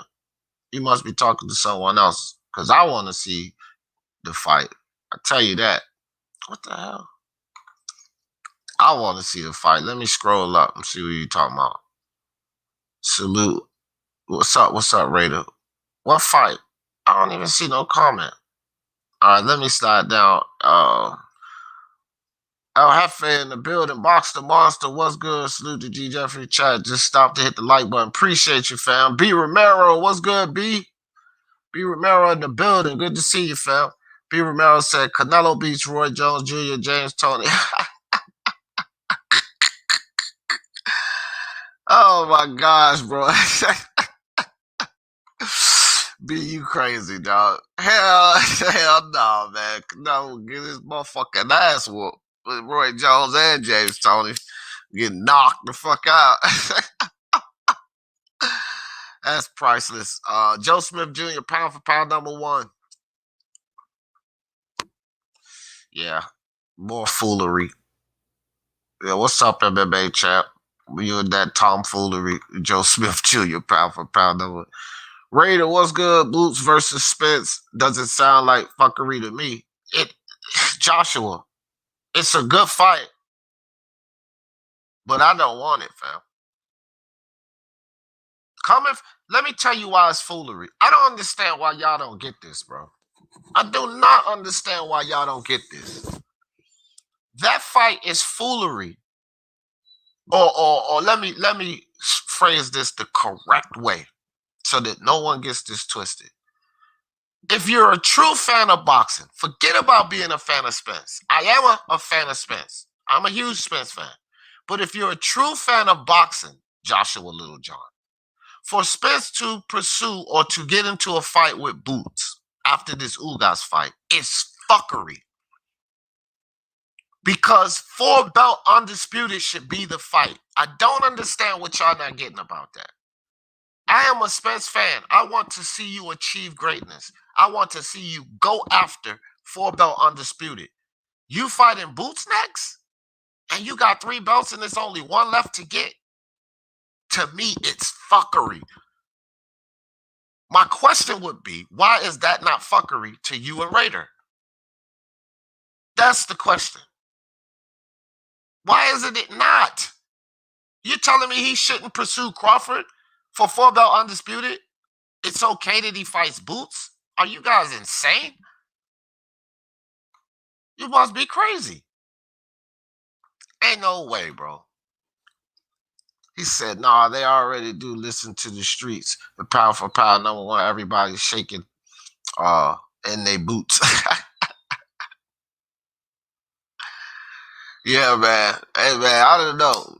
You must be talking to someone else, because I want to see the fight. I tell you that. What the hell? I want to see the fight. Let me scroll up and see what you're talking about. Salute. What's up? What's up, Raider? What fight? I don't even see no comment. All right, let me slide down. El Jefe in the building. Box the Monster. What's good? Salute to G. Jeffrey chat. Just stop to hit the like button. Appreciate you, fam. B. Romero. What's good, B? B. Romero in the building. Good to see you, fam. B. Romero said Canelo beats Roy Jones Jr., James Toney. Oh my gosh, bro. Be you crazy, dog. Hell no, man. No, get this motherfucking ass whooped with Roy Jones and James Toney. Get knocked the fuck out. That's priceless. Joe Smith Jr., pound for pound #1. Yeah. More foolery. Yeah, what's up, MMA champ? You and that tomfoolery, Joe Smith Jr., pound for pound #1. Raider, what's good? Boots versus Spence doesn't sound like fuckery to me. Joshua, it's a good fight, but I don't want it, fam. Let me tell you why it's foolery. I don't understand why y'all don't get this, bro. I do not understand why y'all don't get this. That fight is foolery. Or let me phrase this the correct way so that no one gets this twisted. If you're a true fan of boxing, forget about being a fan of Spence. I am a fan of Spence. I'm a huge Spence fan. But if you're a true fan of boxing, Joshua Littlejohn, for Spence to pursue or to get into a fight with Boots after this Ugas fight, it's fuckery. Because 4-belt undisputed should be the fight. I don't understand what y'all not getting about that. I am a Spence fan. I want to see you achieve greatness. I want to see you go after 4-belt undisputed. You fighting Boots next? And you got 3 belts and there's only 1 left to get? To me, it's fuckery. My question would be, why is that not fuckery to you and Raider? That's the question. Why isn't it not? You're telling me he shouldn't pursue Crawford for 4-belt undisputed? It's okay that he fights Boots? Are you guys insane? You must be crazy. Ain't no way, bro. He said, nah, they already do listen to the streets. The pound for pound #1, everybody's shaking in their boots. Yeah, man. Hey, man, I don't know.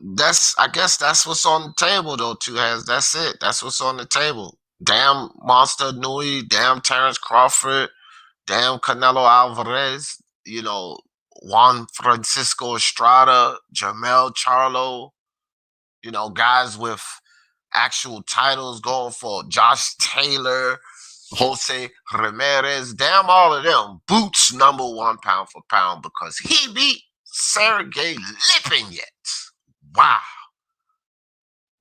I guess that's what's on the table, though, Two Hands. That's it. That's what's on the table. Damn Monster Nui, damn Terence Crawford, damn Canelo Alvarez, you know, Juan Francisco Estrada, Jamel Charlo, you know, guys with actual titles going for Josh Taylor, Jose Ramirez, damn all of them. Boots #1 pound for pound because he beat Sergey Lipinets. Wow.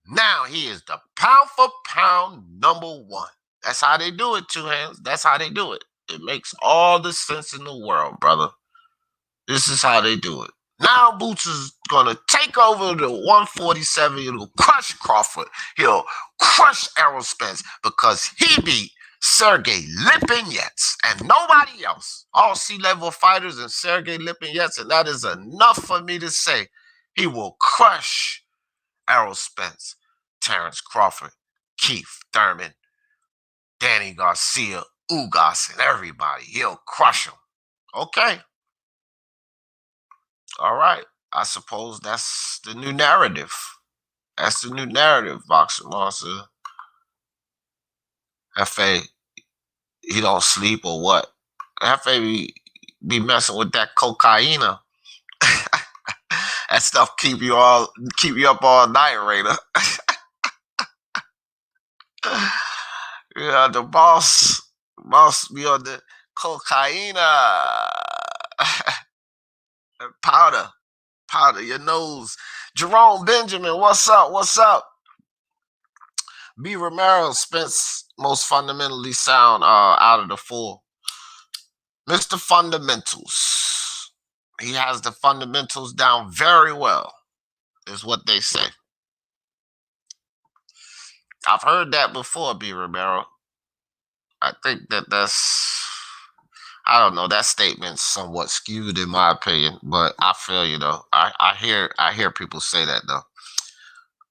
Now he is the pound for pound #1. That's how they do it, Two Hands. That's how they do it. It makes all the sense in the world, brother. This is how they do it. Now Boots is gonna take over the 147. He'll crush Crawford. He'll crush Errol Spence because he beat Sergey Lipinets and nobody else. All C-level fighters and Sergey Lipinets, and that is enough for me to say he will crush Errol Spence, Terence Crawford, Keith Thurman, Danny Garcia, Ugas, and everybody. He'll crush them. Okay. All right. I suppose that's the new narrative. That's the new narrative, Boxer Monster. FA, he don't sleep or what? FA be messing with that cocaine. That stuff keep you up all night, Raider. Yeah, the boss be on the cocaine. Powder your nose. Jerome Benjamin, what's up? What's up? B. Romero, Spence, most fundamentally sound out of the four. Mr. Fundamentals. He has the fundamentals down very well, is what they say. I've heard that before, B. Romero. I think I don't know, that statement's somewhat skewed in my opinion, but I feel you though. I hear people say that though.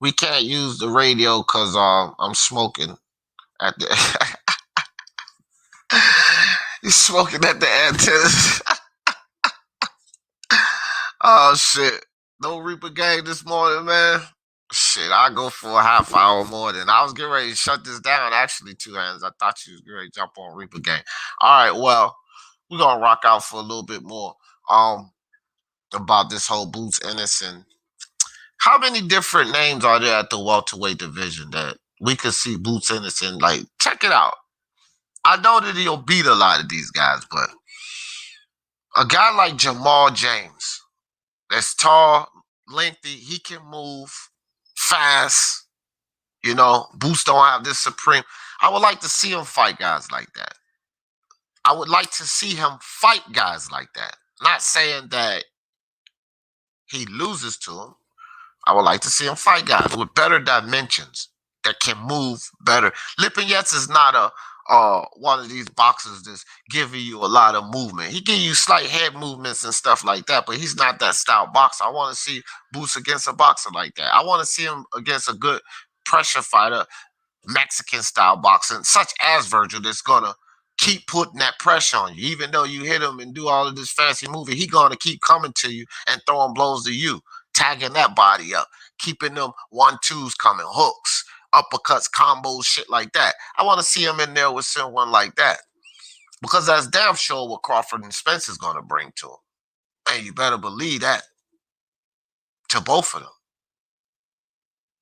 We can't use the radio because I'm smoking at the he's smoking at the antennas. Oh shit. No Reaper gang this morning, man. Shit, I go for a half hour more than I was getting ready to shut this down. Actually, two hands. I thought you was getting ready to jump on Reaper gang. All right, well, we're gonna rock out for a little bit more. About this whole Boots Ennis and how many different names are there at the welterweight division that we could see Boots Ennis in? Like, check it out. I know that he'll beat a lot of these guys, but a guy like Jamal James, that's tall, lengthy, he can move fast. You know, Boots don't have this supreme. I would like to see him fight guys like that. I would like to see him fight guys like that. Not saying that he loses to him. I would like to see him fight guys with better dimensions that can move better. Lipinets is not a one of these boxers that's giving you a lot of movement. He give you slight head movements and stuff like that, but he's not that style boxer. I want to see Boots against a boxer like that. I want to see him against a good pressure fighter, Mexican style boxing, such as Vergil, that's gonna keep putting that pressure on you. Even though you hit him and do all of this fancy moving, he gonna keep coming to you and throwing blows to you, tagging that body up, keeping them 1-2s coming, hooks, uppercuts, combos, shit like that. I want to see him in there with someone like that. Because that's damn sure what Crawford and Spence is going to bring to him. And you better believe that to both of them.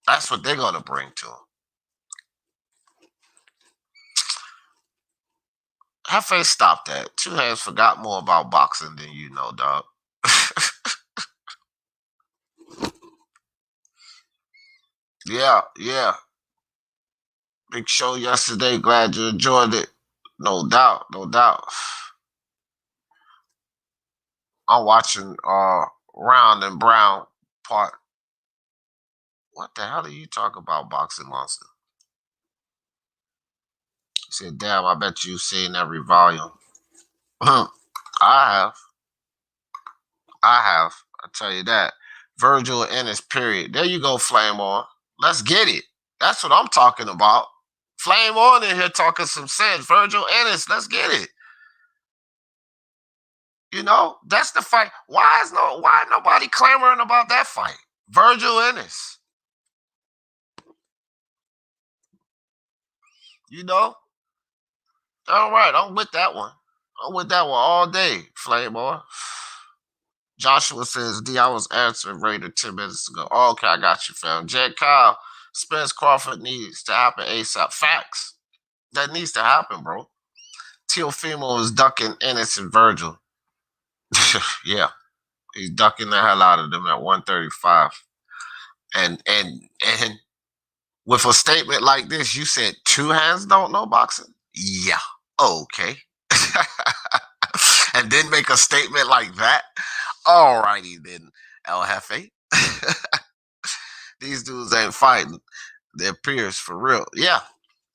That's what they're going to bring to him. Hefe, stop that. Two Hands forgot more about boxing than you know, dog. Yeah. Big show yesterday. Glad you enjoyed it. No doubt. I'm watching Round and Brown part. What the hell are you talking about, Boxing Monster? He said, damn, I bet you've seen every volume. I have. I tell you that. Vergil Ennis, period. There you go, Flame On. Let's get it. That's what I'm talking about. Flame On in here talking some sense. Vergil Ennis, let's get it. You know, that's the fight. Why nobody clamoring about that fight? Vergil Ennis. You know? All right, I'm with that one. I'm with that one all day, Flame On. Joshua says, D, I was answering Raider 10 minutes ago. Oh, okay, I got you, fam. Jed Kyle, Spence Crawford needs to happen ASAP. Facts. That needs to happen, bro. Teofimo is ducking Ennis and Vergil. Yeah. He's ducking the hell out of them at 135. And with a statement like this, you said Two Hands don't know boxing? Yeah. Okay. and then make a statement like that. Alrighty then, El Jefe. These dudes ain't fighting their peers for real. Yeah.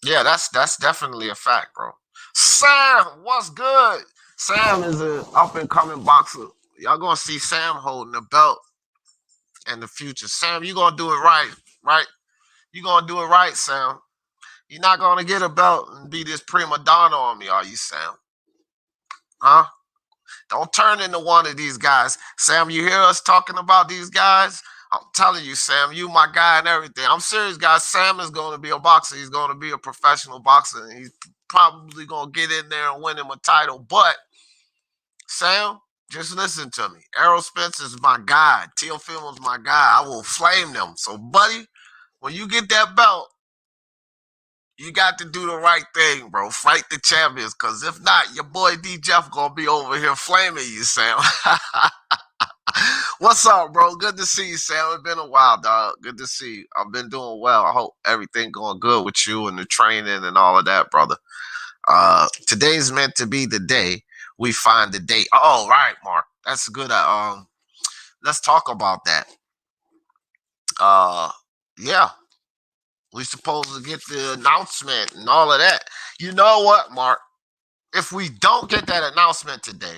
Yeah, that's definitely a fact, bro. Sam, what's good? Sam is an up and coming boxer. Y'all gonna see Sam holding the belt in the future. Sam, you gonna do it right, right? You gonna do it right, Sam. You're not gonna get a belt and be this prima donna on me, are you, Sam? Huh? Don't turn into one of these guys. Sam, you hear us talking about these guys? I'm telling you, Sam, you my guy and everything. I'm serious, guys. Sam is going to be a boxer. He's going to be a professional boxer. And he's probably going to get in there and win him a title. But, Sam, just listen to me. Errol Spence is my guy. Teofimo's my guy. I will flame them. So, buddy, when you get that belt, you got to do the right thing, bro. Fight the champions, because if not, your boy D. Jeff going to be over here flaming you, Sam. What's up, bro? Good to see you, Sam. It's been a while, dog. Good to see you. I've been doing well. I hope everything going good with you and the training and all of that, brother. Today's meant to be the day we find the date. Oh, right, Mark. That's good. Let's talk about that. Yeah. We supposed to get the announcement and all of that. You know what, Mark? If we don't get that announcement today,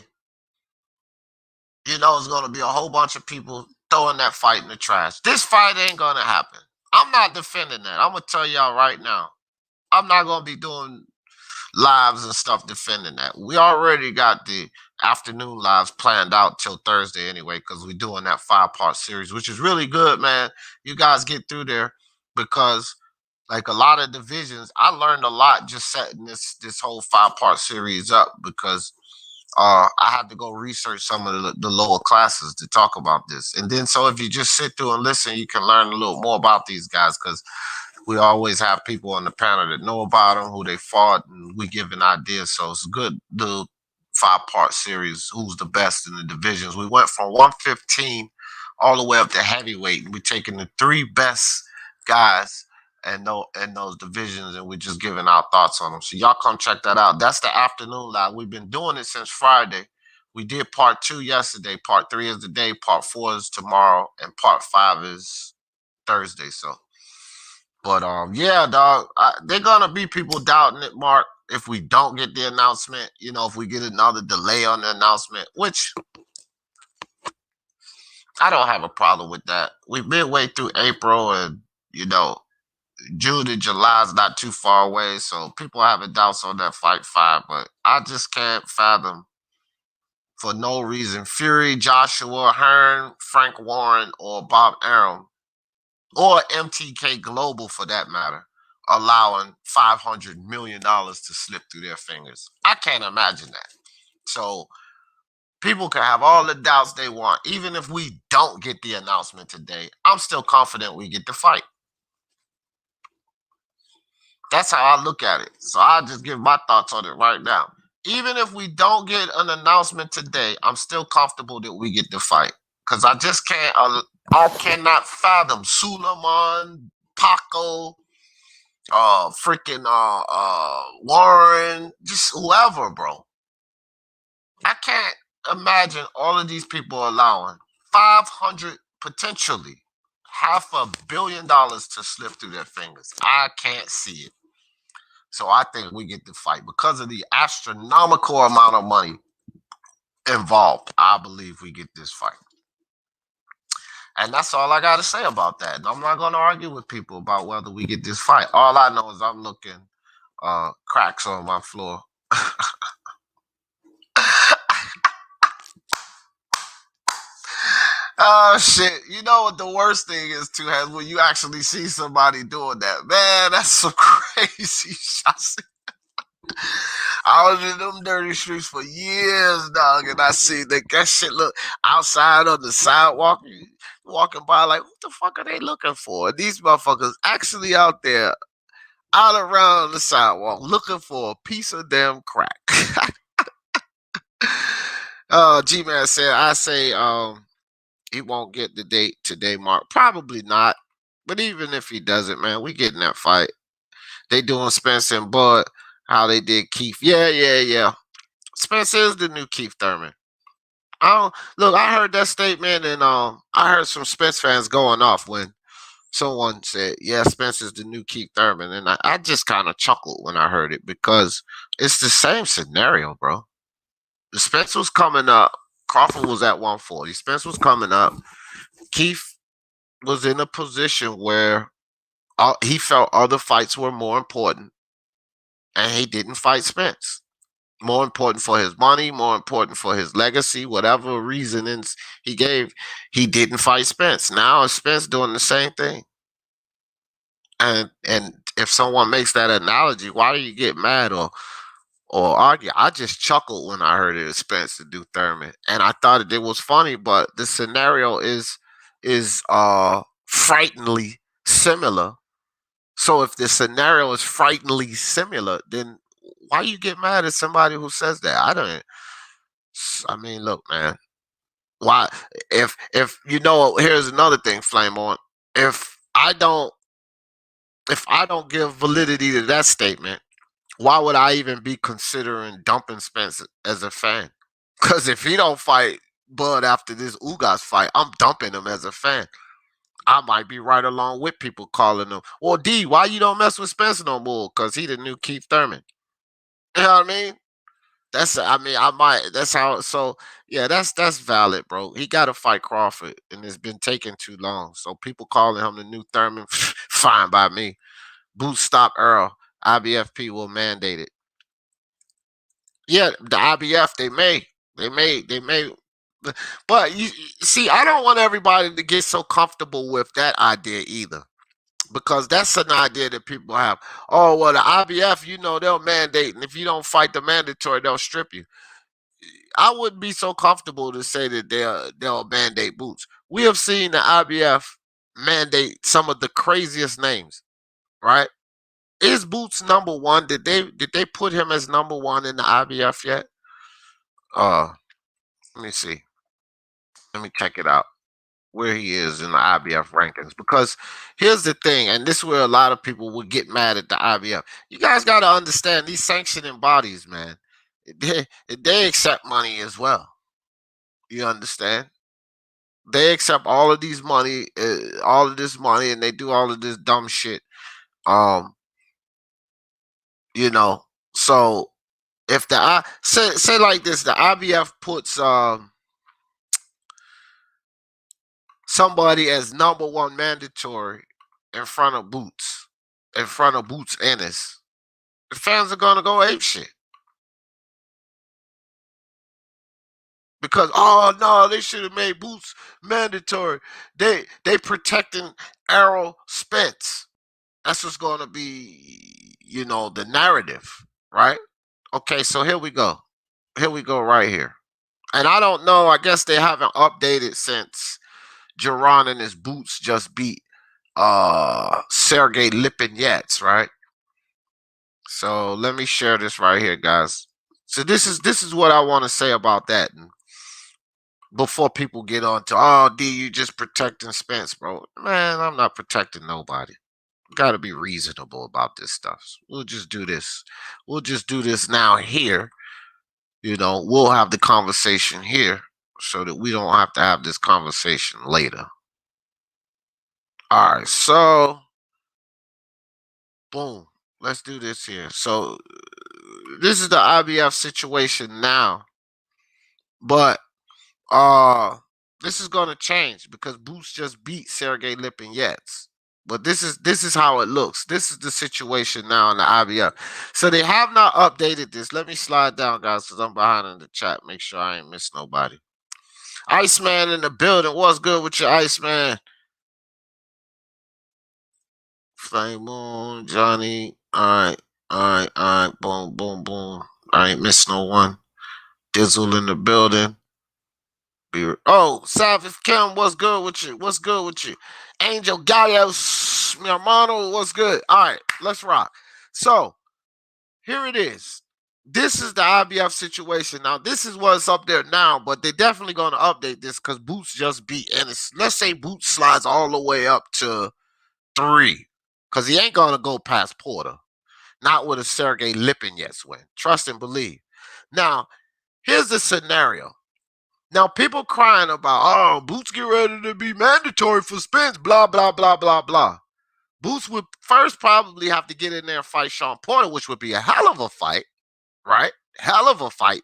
you know it's going to be a whole bunch of people throwing that fight in the trash. This fight ain't going to happen. I'm not defending that. I'm going to tell y'all right now. I'm not going to be doing lives and stuff defending that. We already got the afternoon lives planned out till Thursday anyway, because we're doing that 5-part series, which is really good, man. You guys get through there, because like a lot of divisions, I learned a lot just setting this whole 5-part series up, because I had to go research some of the lower classes to talk about this. And then, so if you just sit through and listen, you can learn a little more about these guys, because we always have people on the panel that know about them, who they fought, and we giving ideas. So it's a good little 5-part series. Who's the best in the divisions? We went from 115 all the way up to heavyweight, and we're taking the 3 best guys and those divisions, and we're just giving our thoughts on them. So y'all come check that out. That's the afternoon live. We've been doing it since Friday. We did part 2 yesterday. Part 3 is today. Part 4 is tomorrow, and part 5 is Thursday. So, but yeah, dog. They're gonna be people doubting it, Mark, if we don't get the announcement. You know, if we get another delay on the announcement, which I don't have a problem with that. We've midway through April, and you know, June and July is not too far away, so people having doubts on that fight 5, but I just can't fathom, for no reason, Fury, Joshua, Hearn, Frank Warren, or Bob Arum, or MTK Global for that matter, allowing $500 million to slip through their fingers. I can't imagine that. So people can have all the doubts they want. Even if we don't get the announcement today, I'm still confident we get the fight. That's how I look at it. So I'll just give my thoughts on it right now. Even if we don't get an announcement today, I'm still comfortable that we get the fight. Because I just can't, I cannot fathom Suleiman, Paco, freaking Warren, just whoever, bro. I can't imagine all of these people allowing 500, potentially $500 million to slip through their fingers. I can't see it. So I think we get the fight because of the astronomical amount of money involved. I believe we get this fight. And that's all I got to say about that. And I'm not going to argue with people about whether we get this fight. All I know is I'm looking cracks on my floor. Oh, shit. You know what the worst thing is, too, has when you actually see somebody doing that. Man, that's some crazy shots. I was in them dirty streets for years, dog, and I see that shit look outside on the sidewalk, walking by like, what the fuck are they looking for? These motherfuckers actually out there, out around the sidewalk, looking for a piece of damn crack. G-Man said, I say, he won't get the date today, Mark. Probably not. But even if he doesn't, man, we getting that fight. They doing Spence and Bud, how they did Keith. Yeah. Spence is the new Keith Thurman. I don't look. I heard that statement, and I heard some Spence fans going off when someone said, "Yeah, Spence is the new Keith Thurman," and I just kind of chuckled when I heard it because it's the same scenario, bro. The Spence was coming up. Crawford was at 140. Spence was coming up. Keith was in a position where he felt other fights were more important, and he didn't fight Spence. More important for his money, more important for his legacy, whatever reasonings he gave, he didn't fight Spence. Now is Spence doing the same thing? And if someone makes that analogy, why do you get mad or argue? I just chuckled when I heard it was Spence to do Thurman, and I thought it was funny. But the scenario is frighteningly similar. So if the scenario is frighteningly similar, then why you get mad at somebody who says that? I don't. I mean, look, man. Why? If you know, here's another thing, Flame on. If I don't, if I don't give validity to that statement, why would I even be considering dumping Spence as a fan? Because if he don't fight Bud after this Ugas fight, I'm dumping him as a fan. I might be right along with people calling him, well, D, why you don't mess with Spence no more? Because he the new Keith Thurman. You know what I mean? I mean, I might. That's how. So yeah, that's valid, bro. He got to fight Crawford, and it's been taking too long. So people calling him the new Thurman, fine by me. Boot stop Errol. IBFP will mandate it. Yeah, the IBF they may. But you see, I don't want everybody to get so comfortable with that idea either, because that's an idea that people have. Oh well, the IBF, they'll mandate, and if you don't fight the mandatory, they'll strip you. I wouldn't be so comfortable to say that they'll mandate Boots. We have seen the IBF mandate some of the craziest names, right? Is Boots number one? Did they put him as number one in the IBF yet? Uh, Let me see. Let me check it out where he is in the IBF rankings. Because here's the thing, and this is where a lot of people would get mad at the IBF. You guys got to understand these sanctioning bodies, man. They accept money as well. You understand? They accept all of these money, all of this money, and they do all of this dumb shit. Um, you know, so if the I say like this, the IBF puts somebody as number one mandatory in front of Boots Ennis, the fans are gonna go ape shit. Because oh no, they should have made Boots mandatory. They protecting Errol Spence. That's what's going to be, the narrative, right? Okay, so here we go. Here we go right here. And I don't know. I guess they haven't updated since Jaron and his Boots just beat Sergey Lipinets, right? So let me share this right here, guys. So this is what I want to say about that. And before people get on to, oh, D, you just protecting Spence, bro. Man, I'm not protecting nobody. Got to be reasonable about this stuff. We'll just do this. We'll just do this now here. We'll have the conversation here so that we don't have to have this conversation later. All right, so boom. Let's do this here. So this is the IBF situation now. But this is gonna change because Boots just beat Sergey Lipinets. But this is how it looks. This is the situation now in the IBF. So they have not updated this. Let me slide down, guys, because I'm behind in the chat. Make sure I ain't miss nobody. Iceman in the building. What's good with your Iceman? Flame Moon, Johnny. All right. Boom, boom, boom. I ain't miss no one. Dizzle in the building. Oh, Savage Kim, what's good with you? What's good with you? Angel Gallos, mi hermano, what's good? All right, let's rock. So, here it is. This is the IBF situation. Now, this is what's up there now, but they're definitely going to update this because Boots just beat Ennis. Let's say Boots slides all the way up to 3 because he ain't going to go past Porter. Not with a Sergey Lipinets win. Trust and believe. Now, Here's the scenario. Now, people crying about, oh, Boots get ready to be mandatory for Spence, blah, blah, blah, blah, blah. Boots would first probably have to get in there and fight Sean Porter, which would be a hell of a fight, right? Hell of a fight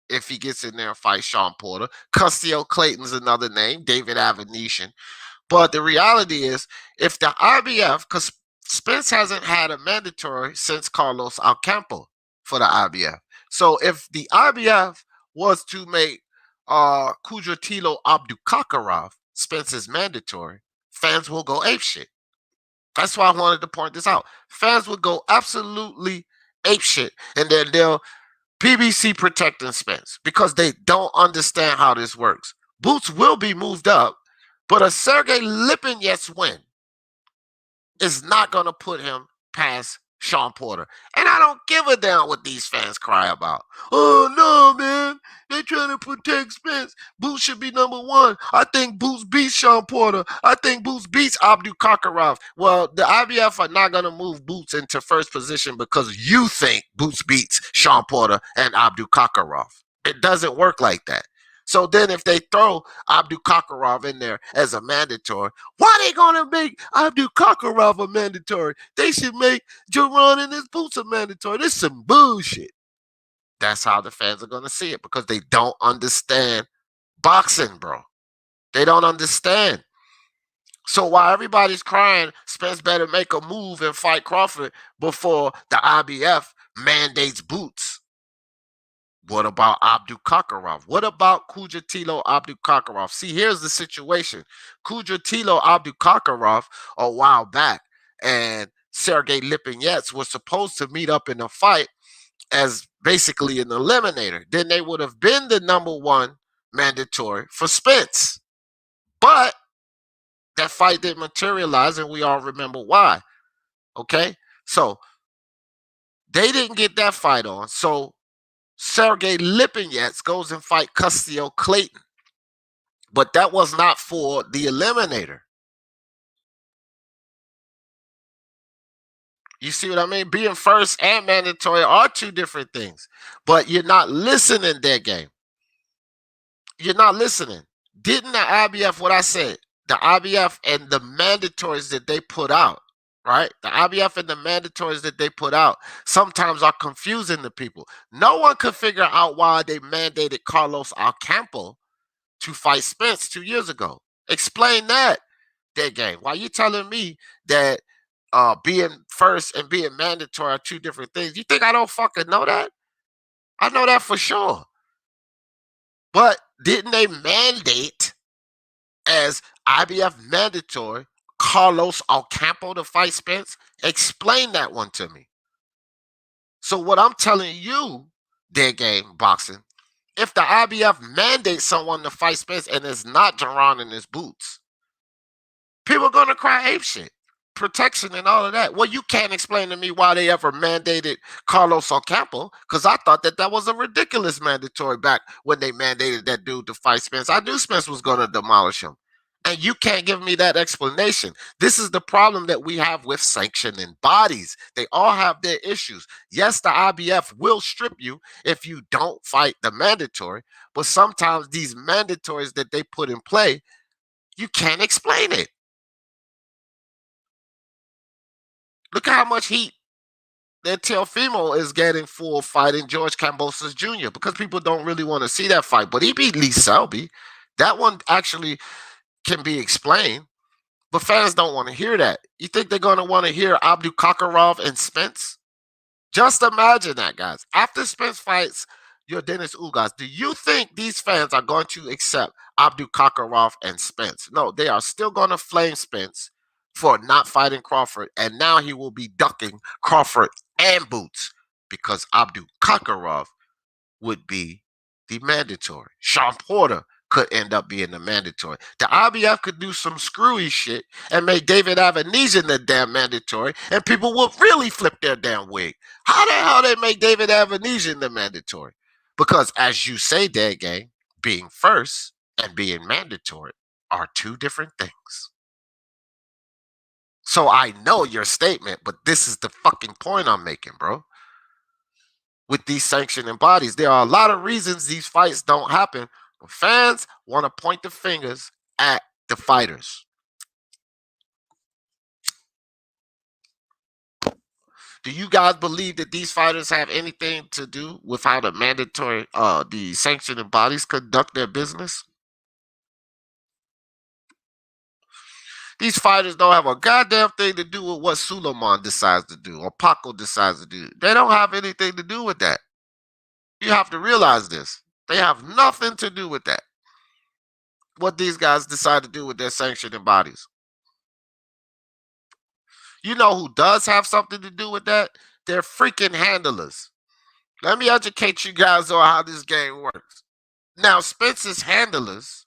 if he gets in there and fights Sean Porter. Custio Clayton's another name, David Avenetian. But the reality is, if the IBF, because Spence hasn't had a mandatory since Carlos Alcampo for the IBF. So if the IBF was to make Kudratilo Abdukakarov Spence's mandatory, fans will go apeshit. That's why I wanted to point this out. Fans would go absolutely apeshit, and then they'll PBC protecting Spence because they don't understand how this works. Boots will be moved up, but a Sergey Lipinets win is not going to put him past Sean Porter. And I don't give a damn what these fans cry about. Oh, no, man. They're trying to protect Spence. Boots should be number one. I think Boots beats Sean Porter. I think Boots beats Abdukakarov. Well, the IBF are not going to move Boots into first position because you think Boots beats Sean Porter and Abdukakarov. It doesn't work like that. So then if they throw Abdukakarov in there as a mandatory, why are they going to make Abdukakarov a mandatory? They should make Jaron Ennis Boots a mandatory. This is some bullshit. That's how the fans are going to see it because they don't understand boxing, bro. They don't understand. So while everybody's crying, Spence better make a move and fight Crawford before the IBF mandates Boots. What about Abdukakarov? What about Kudratilo Abdukakarov? See, here's the situation. Kudratilo Abdukakarov a while back and Sergey Lipinets were supposed to meet up in a fight as basically an eliminator. Then they would have been the number one mandatory for Spence. But that fight didn't materialize, and we all remember why. Okay? So they didn't get that fight on. So Sergey Lipinets goes and fight Custio Clayton. But that was not for the eliminator. You see what I mean? Being first and mandatory are two different things. But you're not listening that game. You're not listening. Didn't the IBF, what I said, the IBF and the mandatories that they put out, right? The IBF and the mandatories that they put out sometimes are confusing the people. No one could figure out why they mandated Carlos Alcampo to fight Spence 2 years ago. Explain that game. Why you telling me that being first and being mandatory are two different things? You think I don't fucking know that? I know that for sure. But didn't they mandate as IBF mandatory Carlos Alcampo to fight Spence? Explain that one to me. So what I'm telling you, dead game boxing, if the IBF mandates someone to fight Spence and it's not Jaron Ennis Boots, people are going to cry apeshit. Protection and all of that. Well, you can't explain to me why they ever mandated Carlos Alcampo, because I thought that was a ridiculous mandatory back when they mandated that dude to fight Spence. I knew Spence was going to demolish him. And you can't give me that explanation. This is the problem that we have with sanctioning bodies. They all have their issues. Yes, the IBF will strip you if you don't fight the mandatory, but sometimes these mandatories that they put in play, you can't explain it. Look at how much heat that Teofimo is getting for fighting George Kambosos Jr. because people don't really want to see that fight. But he beat Lee Selby. That one actually can be explained, but fans don't want to hear that. You think they're going to want to hear Abdukakarov and Spence? Just imagine that, guys. After Spence fights your Dennis Ugas, do you think these fans are going to accept Abdukakarov and Spence? No, they are still going to flame Spence for not fighting Crawford, and now he will be ducking Crawford and Boots because Abdukakarov would be the mandatory. Sean Porter could end up being the mandatory. The IBF could do some screwy shit and make David Avenetian the damn mandatory, and people would really flip their damn wig. How the hell they make David Avenetian the mandatory? Because as you say, Dead Gang, being first and being mandatory are two different things. So I know your statement, but this is the fucking point I'm making, bro. with these sanctioning bodies. There are a lot of reasons these fights don't happen, but fans want to point the fingers at the fighters. Do you guys believe that these fighters have anything to do with how the mandatory, the sanctioning bodies conduct their business? These fighters don't have a goddamn thing to do with what Suleiman decides to do or Paco decides to do. They don't have anything to do with that. You have to realize this. They have nothing to do with that. What these guys decide to do with their sanctioning bodies. You know who does have something to do with that? They're freaking handlers. Let me educate you guys on how this game works. Now, Spence's handlers,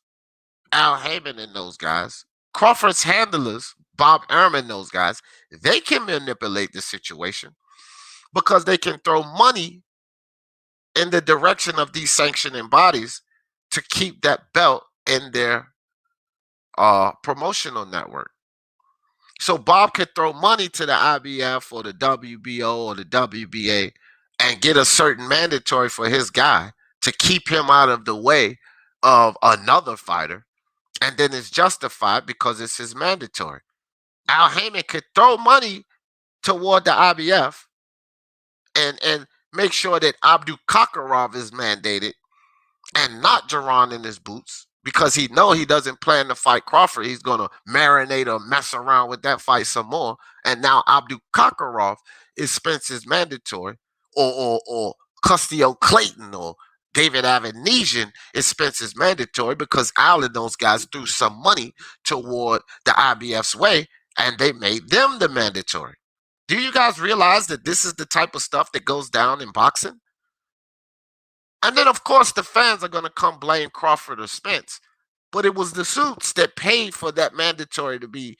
Al Heyman and those guys, Crawford's handlers, Bob Arum and those guys, they can manipulate the situation because they can throw money in the direction of these sanctioning bodies to keep that belt in their promotional network. So Bob could throw money to the IBF or the WBO or the WBA and get a certain mandatory for his guy to keep him out of the way of another fighter. And then it's justified because it's his mandatory. Al Heyman could throw money toward the IBF and make sure that Abdul Kakarov is mandated and not Jaron in his boots, because he know he doesn't plan to fight Crawford. He's going to marinate or mess around with that fight some more. And now Abdul Kakarov is Spence's mandatory, or Custio Clayton or David Avanesian is Spence's mandatory, because Al and those guys threw some money toward the IBF's way and they made them the mandatory. Do you guys realize that this is the type of stuff that goes down in boxing? And then, of course, the fans are going to come blame Crawford or Spence. But it was the suits that paid for that mandatory to be,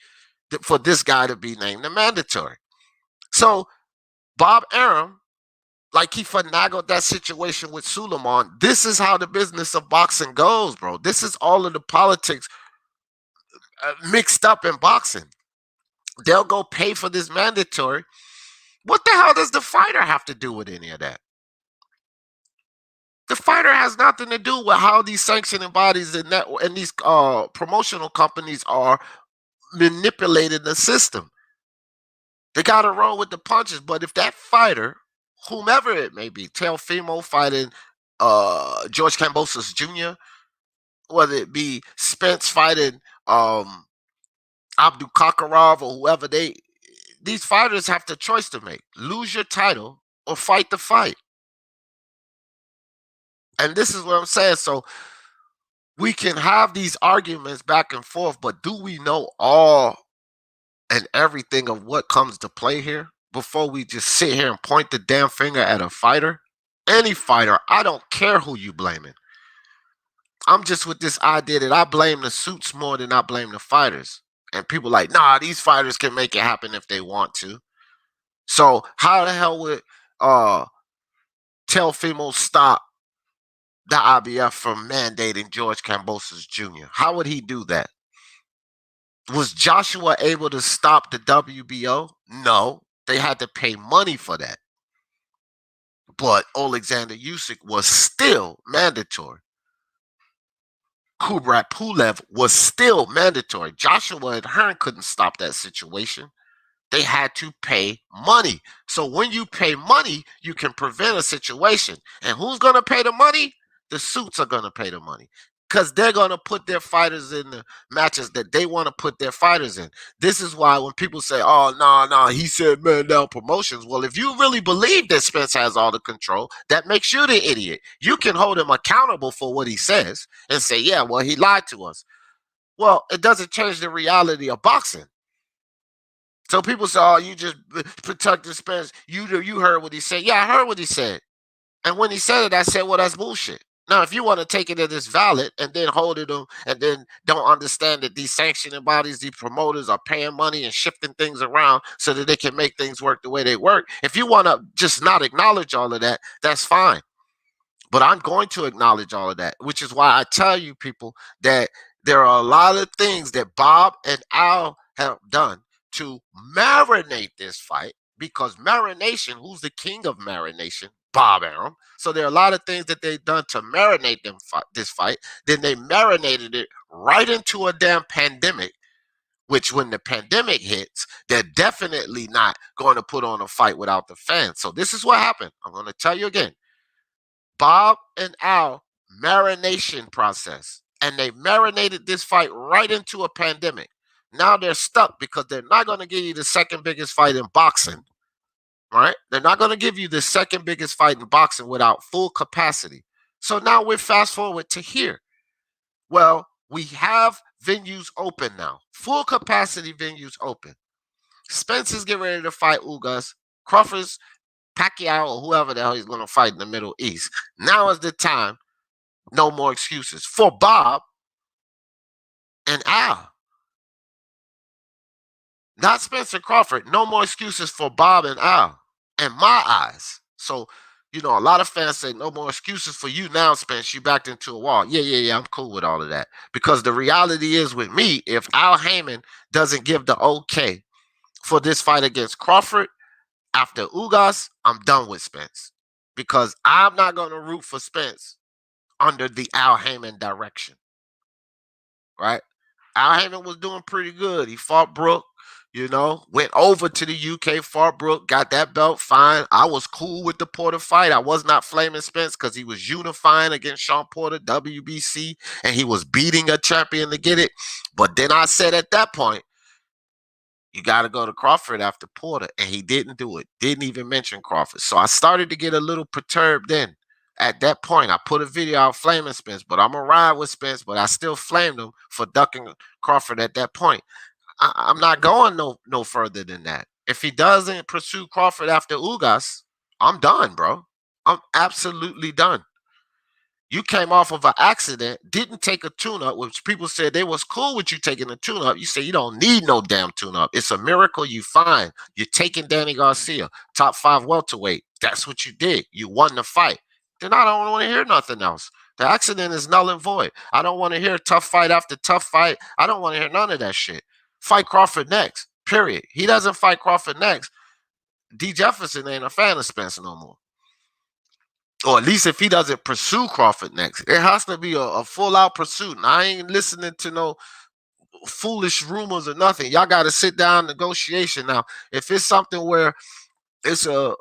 for this guy to be named the mandatory. So Bob Arum, like he finagled that situation with Suleiman. This is how the business of boxing goes, bro. This is all of the politics mixed up in boxing. They'll go pay for this mandatory. What the hell does the fighter have to do with any of that? The fighter has nothing to do with how these sanctioning bodies and these promotional companies are manipulating the system. They got to roll with the punches. But if that fighter, whomever it may be, Teofimo fighting George Kambosos Jr., whether it be Spence fighting Abdul Kakarov or whoever, these fighters have the choice to make: lose your title or fight the fight. And this is what I'm saying. So we can have these arguments back and forth, but do we know all and everything of what comes to play here before we just sit here and point the damn finger at a fighter? Any fighter, I don't care who you blaming. I'm just with this idea that I blame the suits more than I blame the fighters. And people like, nah, these fighters can make it happen if they want to. So how the hell would Teofimo stop the IBF from mandating George Kambosos Jr.? How would he do that? Was Joshua able to stop the WBO? No, they had to pay money for that. But Alexander Usyk was still mandatory. Kubrat Pulev was still mandatory. Joshua and Hearn couldn't stop that situation. They had to pay money. So when you pay money, you can prevent a situation. And who's going to pay the money? The suits are going to pay the money, because they're going to put their fighters in the matches that they want to put their fighters in. This is why when people say, oh, no, he said man down promotions. Well, if you really believe that Spence has all the control, that makes you the idiot. You can hold him accountable for what he says and say, yeah, well, he lied to us. Well, it doesn't change the reality of boxing. So people say, oh, you just protected Spence. You heard what he said. Yeah, I heard what he said. And when he said it, I said, well, that's bullshit. Now, if you want to take it as valid and then hold it on and then don't understand that these sanctioning bodies, these promoters are paying money and shifting things around so that they can make things work the way they work, if you want to just not acknowledge all of that, that's fine. But I'm going to acknowledge all of that, which is why I tell you people that there are a lot of things that Bob and Al have done to marinate this fight, because marination, who's the king of marination? Bob Arum. So there are a lot of things that they've done to marinate this fight. Then they marinated it right into a damn pandemic, which when the pandemic hits, they're definitely not going to put on a fight without the fans. So this is what happened. I'm going to tell you again. Bob and Al marination process. And they marinated this fight right into a pandemic. Now they're stuck because they're not going to give you the second biggest fight in boxing, right? They're not going to give you the second biggest fight in boxing without full capacity. So now we're fast forward to here. Well, we have venues open now, full capacity venues open. Spence is getting ready to fight Ugas. Crawford's Pacquiao or whoever the hell he's going to fight in the Middle East. Now is the time. No more excuses for Bob and Al. Not Spencer Crawford. No more excuses for Bob and Al. In my eyes. So, a lot of fans say no more excuses for you now, Spence. You backed into a wall. Yeah. I'm cool with all of that. Because the reality is with me, if Al Heyman doesn't give the okay for this fight against Crawford after Ugas, I'm done with Spence. Because I'm not going to root for Spence under the Al Heyman direction. Right? Al Heyman was doing pretty good. He fought Brooke, went over to the UK, fought Brooke, got that belt, fine. I was cool with the Porter fight. I was not flaming Spence because he was unifying against Sean Porter, WBC, and he was beating a champion to get it. But then I said at that point, you got to go to Crawford after Porter, and he didn't do it. Didn't even mention Crawford. So I started to get a little perturbed then. At that point, I put a video out flaming Spence, but I'm going to ride with Spence, but I still flamed him for ducking Crawford at that point. I'm not going no further than that. If he doesn't pursue Crawford after Ugas, I'm done, bro. I'm absolutely done. You came off of an accident, didn't take a tune-up, which people said they was cool with you taking a tune-up. You say you don't need no damn tune-up. It's a miracle you find. You're taking Danny Garcia, top 5 welterweight. That's what you did. You won the fight. Then I don't want to hear nothing else. The accident is null and void. I don't want to hear tough fight after tough fight. I don't want to hear none of that shit. Fight Crawford next, period. He doesn't fight Crawford next. D. Jefferson ain't a fan of Spence no more. Or at least if he doesn't pursue Crawford next. It has to be a full-out pursuit. And I ain't listening to no foolish rumors or nothing. Y'all got to sit down negotiation. Now, if it's something where it's a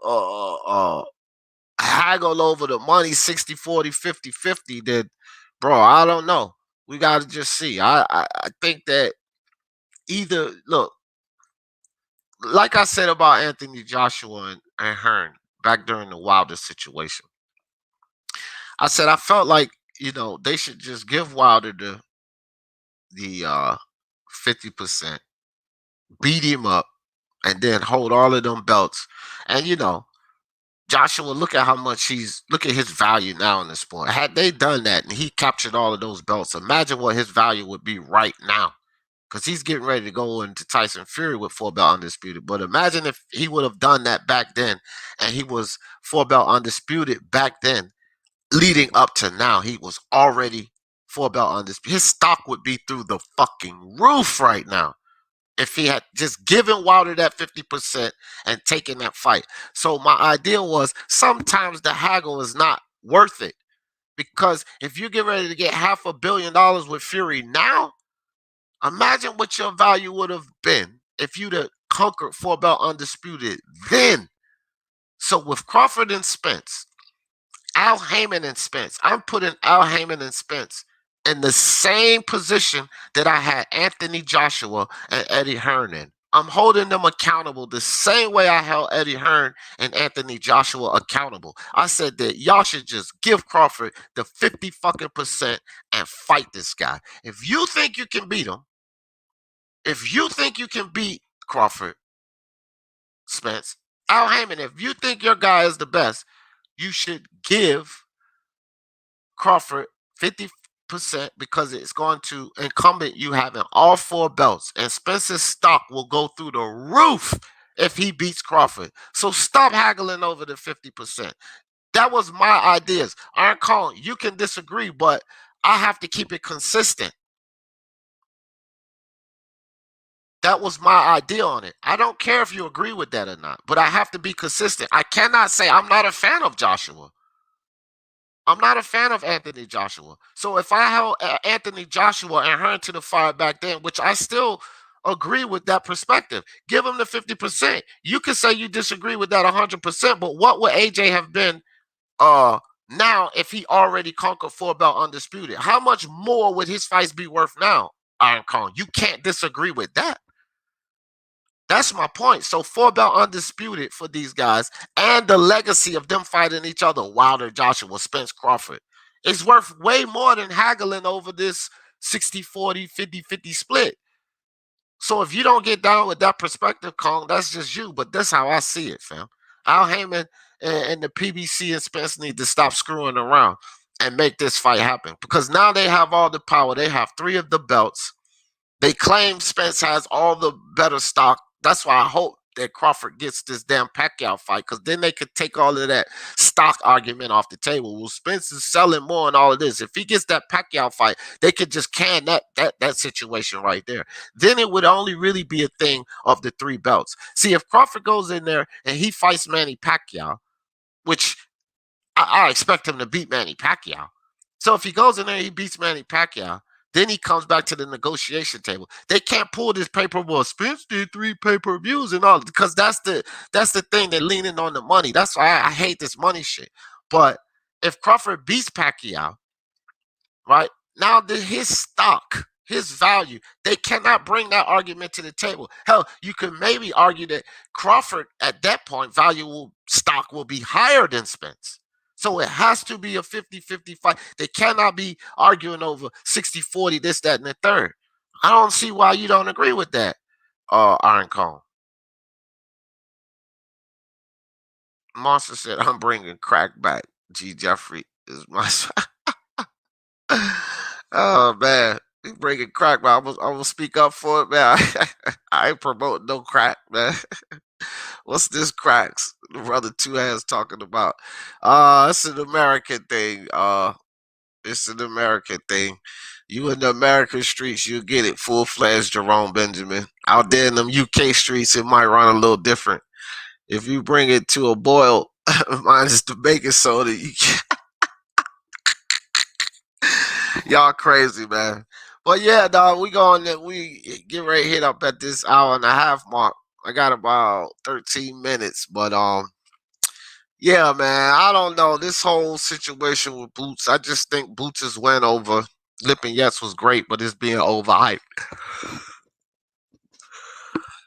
haggle over the money, 60-40, 50-50, then, bro, I don't know. We got to just see. I think that either, look, like I said about Anthony Joshua and Hearn back during the Wilder situation, I said I felt like, they should just give Wilder the 50%, beat him up, and then hold all of them belts. And, Joshua, look at look at his value now in the sport. Had they done that and he captured all of those belts, imagine what his value would be right now. Because he's getting ready to go into Tyson Fury with 4-belt undisputed. But imagine if he would have done that back then and he was 4-belt undisputed back then, leading up to now, he was already 4-belt undisputed. His stock would be through the fucking roof right now if he had just given Wilder that 50% and taken that fight. So my idea was sometimes the haggle is not worth it. Because if you get ready to get $500 million with Fury now, imagine what your value would have been if you'd have conquered 4-belt undisputed then. So with Crawford and Spence, Al Heyman and Spence, I'm putting Al Heyman and Spence in the same position that I had Anthony Joshua and Eddie Hearn in. I'm holding them accountable the same way I held Eddie Hearn and Anthony Joshua accountable. I said that y'all should just give Crawford the 50 fucking percent and fight this guy. If you think you can beat him, if you think you can beat Crawford, Spence, Al Heyman, if you think your guy is the best, you should give Crawford 50% because it's going to incumbent you having all 4 belts. And Spence's stock will go through the roof if he beats Crawford. So stop haggling over the 50%. That was my ideas. Iron Colin, you can disagree, but I have to keep it consistent. That was my idea on it. I don't care if you agree with that or not, but I have to be consistent. I cannot say I'm not a fan of Joshua. I'm not a fan of Anthony Joshua. So if I held Anthony Joshua and Hearn to the fire back then, which I still agree with that perspective, give him the 50%. You can say you disagree with that 100%, but what would AJ have been uh now if he already conquered four belt undisputed? How much more would his fights be worth now, Iron Kong? You can't disagree with that. That's my point. So four belt undisputed for these guys and the legacy of them fighting each other, Wilder, Joshua, Spence, Crawford, is worth way more than haggling over this 60-40, 50-50 split. So if you don't get down with that perspective, Kong, that's just you. But that's how I see it, fam. Al Heyman and the PBC and Spence need to stop screwing around and make this fight happen. Because now they have all the power. They have three of the belts. They claim Spence has all the better stock. That's why I hope that Crawford gets this damn Pacquiao fight, because then they could take all of that stock argument off the table. Well, Spence is selling more and all of this. If he gets that Pacquiao fight, they could just can that situation right there. Then it would only really be a thing of the three belts. See, if Crawford goes in there and he fights Manny Pacquiao, which I expect him to beat Manny Pacquiao. So if he goes in there, he beats Manny Pacquiao. Then he comes back to the negotiation table. They can't pull this paper. Well, Spence did 3 pay-per-views and all, because that's the thing. They're leaning on the money. That's why I hate this money shit. But if Crawford beats Pacquiao, right now, his stock, his value, they cannot bring that argument to the table. Hell, you could maybe argue that Crawford at that point stock will be higher than Spence. So it has to be a 50-50 fight. They cannot be arguing over 60-40, this, that, and the third. I don't see why you don't agree with that, Iron Cone. Monster said, I'm bringing crack back. G. Jeffrey is my oh man, he bringing crack, man. I'm gonna speak up for it, man. I ain't promoting no crack, man. What's this cracks? The brother Two Hands talking about. It's an American thing. It's an American thing. You in the American streets, you get it full fledged, Jerome Benjamin. Out there in them UK streets, it might run a little different. If you bring it to a boil, minus the baking soda, y'all crazy, man. But yeah, dog, we get ready to hit up at this hour and a half mark. I got about 13 minutes, but yeah, man, I don't know. This whole situation with Boots, I just think Boots' win over Lippin Yets was great, but it's being overhyped.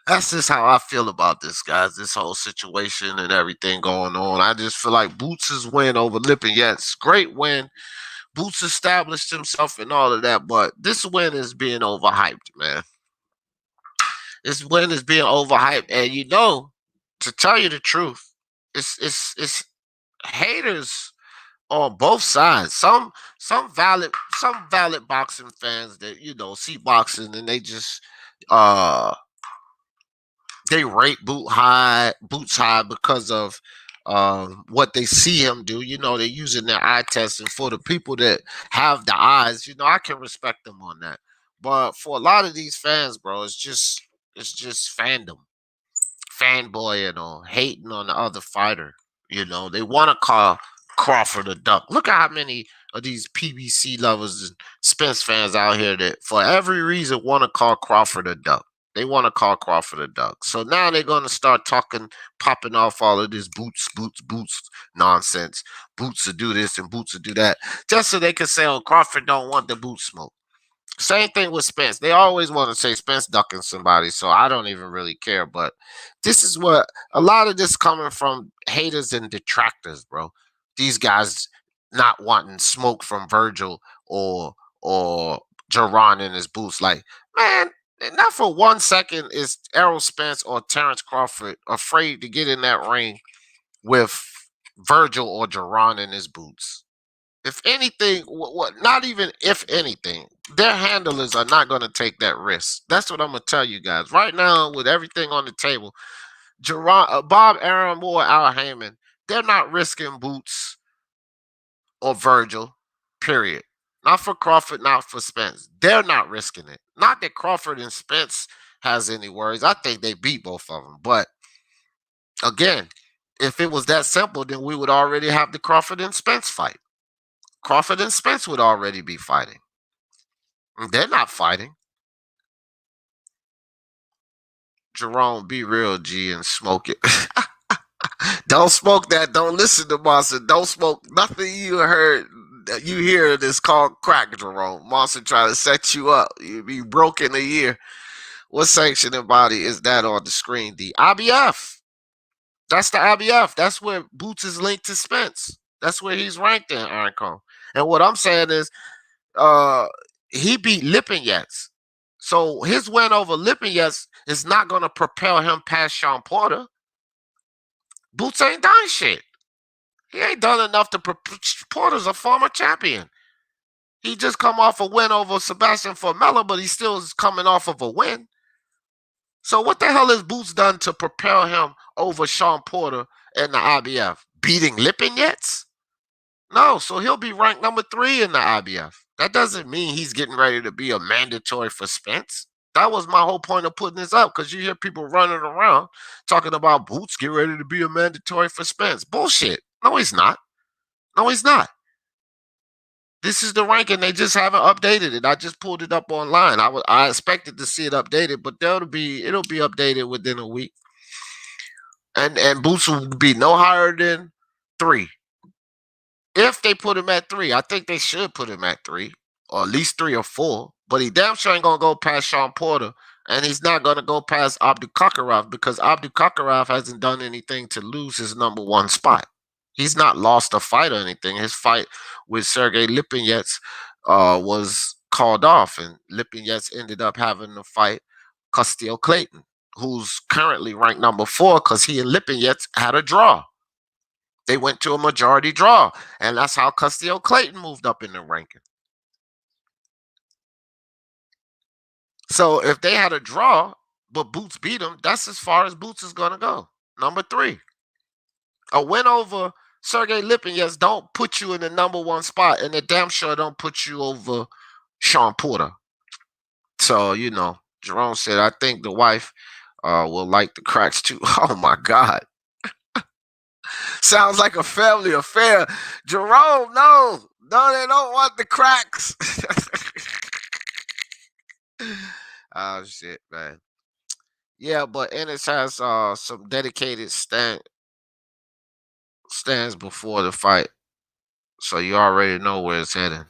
That's just how I feel about this, guys. This whole situation and everything going on. I just feel like Boots' win over Lippin Yets, great win. Boots established himself and all of that, but this win is being overhyped, man. This win is being overhyped, and to tell you the truth, it's haters on both sides. Some valid boxing fans that see boxing and they just uh they rate Boots high because of what they see him do. They're using their eye test, and for the people that have the eyes, I can respect them on that. But for a lot of these fans, bro, it's just fandom, fanboying or hating on the other fighter. They want to call Crawford a duck. Look at how many of these PBC lovers and Spence fans out here that, for every reason, want to call Crawford a duck. They want to call Crawford a duck. So now they're going to start popping off all of this boots nonsense. Boots to do this and Boots to do that, just so they can say, oh, Crawford don't want the boot smoke. Same thing with Spence. They always want to say Spence ducking somebody, so I don't even really care. But this is what a lot of this coming from haters and detractors, bro. These guys not wanting smoke from Vergil or Jaron in his boots. Like, man, not for 1 second is Errol Spence or Terence Crawford afraid to get in that ring with Vergil or Jaron in his boots. If anything, not even if anything, their handlers are not going to take that risk. That's what I'm going to tell you guys. Right now, with everything on the table, Bob Arum or Al Heyman, they're not risking Boots or Vergil, period. Not for Crawford, not for Spence. They're not risking it. Not that Crawford and Spence has any worries. I think they beat both of them. But again, if it was that simple, then we would already have the Crawford and Spence fight. Crawford and Spence would already be fighting. They're not fighting. Jerome, be real, G, and smoke it. Don't smoke that. Don't listen to Monster. Don't smoke nothing you heard. You hear this called crack, Jerome. Monster trying to set you up. You be broke in a year. What sanctioning body is that on the screen? The IBF. That's the IBF. That's where Boots is linked to Spence. That's where he's ranked in Iron Cone. And what I'm saying is, uh, he beat Lipinets. So his win over Lipinets is not going to propel him past Sean Porter. Boots ain't done shit. He ain't done enough to. Porter's a former champion. He just come off a win over Sebastian Formella, but he still is coming off of a win. So what the hell has Boots done to propel him over Sean Porter and the IBF? Beating Lipinets? No, so he'll be ranked number 3 in the IBF. That doesn't mean he's getting ready to be a mandatory for Spence. That was my whole point of putting this up, because you hear people running around talking about Boots get ready to be a mandatory for Spence. Bullshit. No, he's not. No, he's not. This is the ranking. They just haven't updated it. I just pulled it up online. I expected to see it updated, but it'll be updated within a week. And Boots will be no higher than 3. If they put him at 3, I think they should put him at 3, or at least 3 or 4. But he damn sure ain't gonna go past Sean Porter, and he's not gonna go past Abdukakharov, because Abdukakharov hasn't done anything to lose his number 1 spot. He's not lost a fight or anything. His fight with Sergey Lipinets was called off, and Lipinets ended up having to fight Castile Clayton, who's currently ranked number 4, because he and Lipinets had a draw. They went to a majority draw, and that's how Castile Clayton moved up in the ranking. So if they had a draw, but Boots beat him, that's as far as Boots is going to go. Number 3. A win over Sergey Lipinets don't put you in the number 1 spot, and it damn sure don't put you over Sean Porter. So, Jerome said, I think the wife will like the cracks too. Oh, my God. Sounds like a family affair. Jerome, no, they don't want the cracks. Oh, shit, man. Yeah, but Ennis has some dedicated stands before the fight, so you already know where it's heading.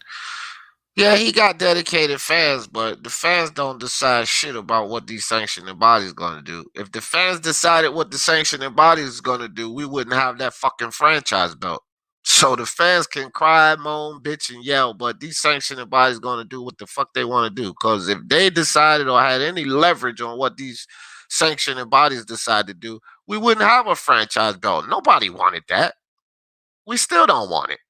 Yeah, he got dedicated fans, but the fans don't decide shit about what these sanctioning bodies going to do. If the fans decided what the sanctioning bodies is going to do, we wouldn't have that fucking franchise belt. So the fans can cry, moan, bitch, and yell, but these sanctioning bodies going to do what the fuck they want to do. Because if they decided or had any leverage on what these sanctioning bodies decide to do, we wouldn't have a franchise belt. Nobody wanted that. We still don't want it.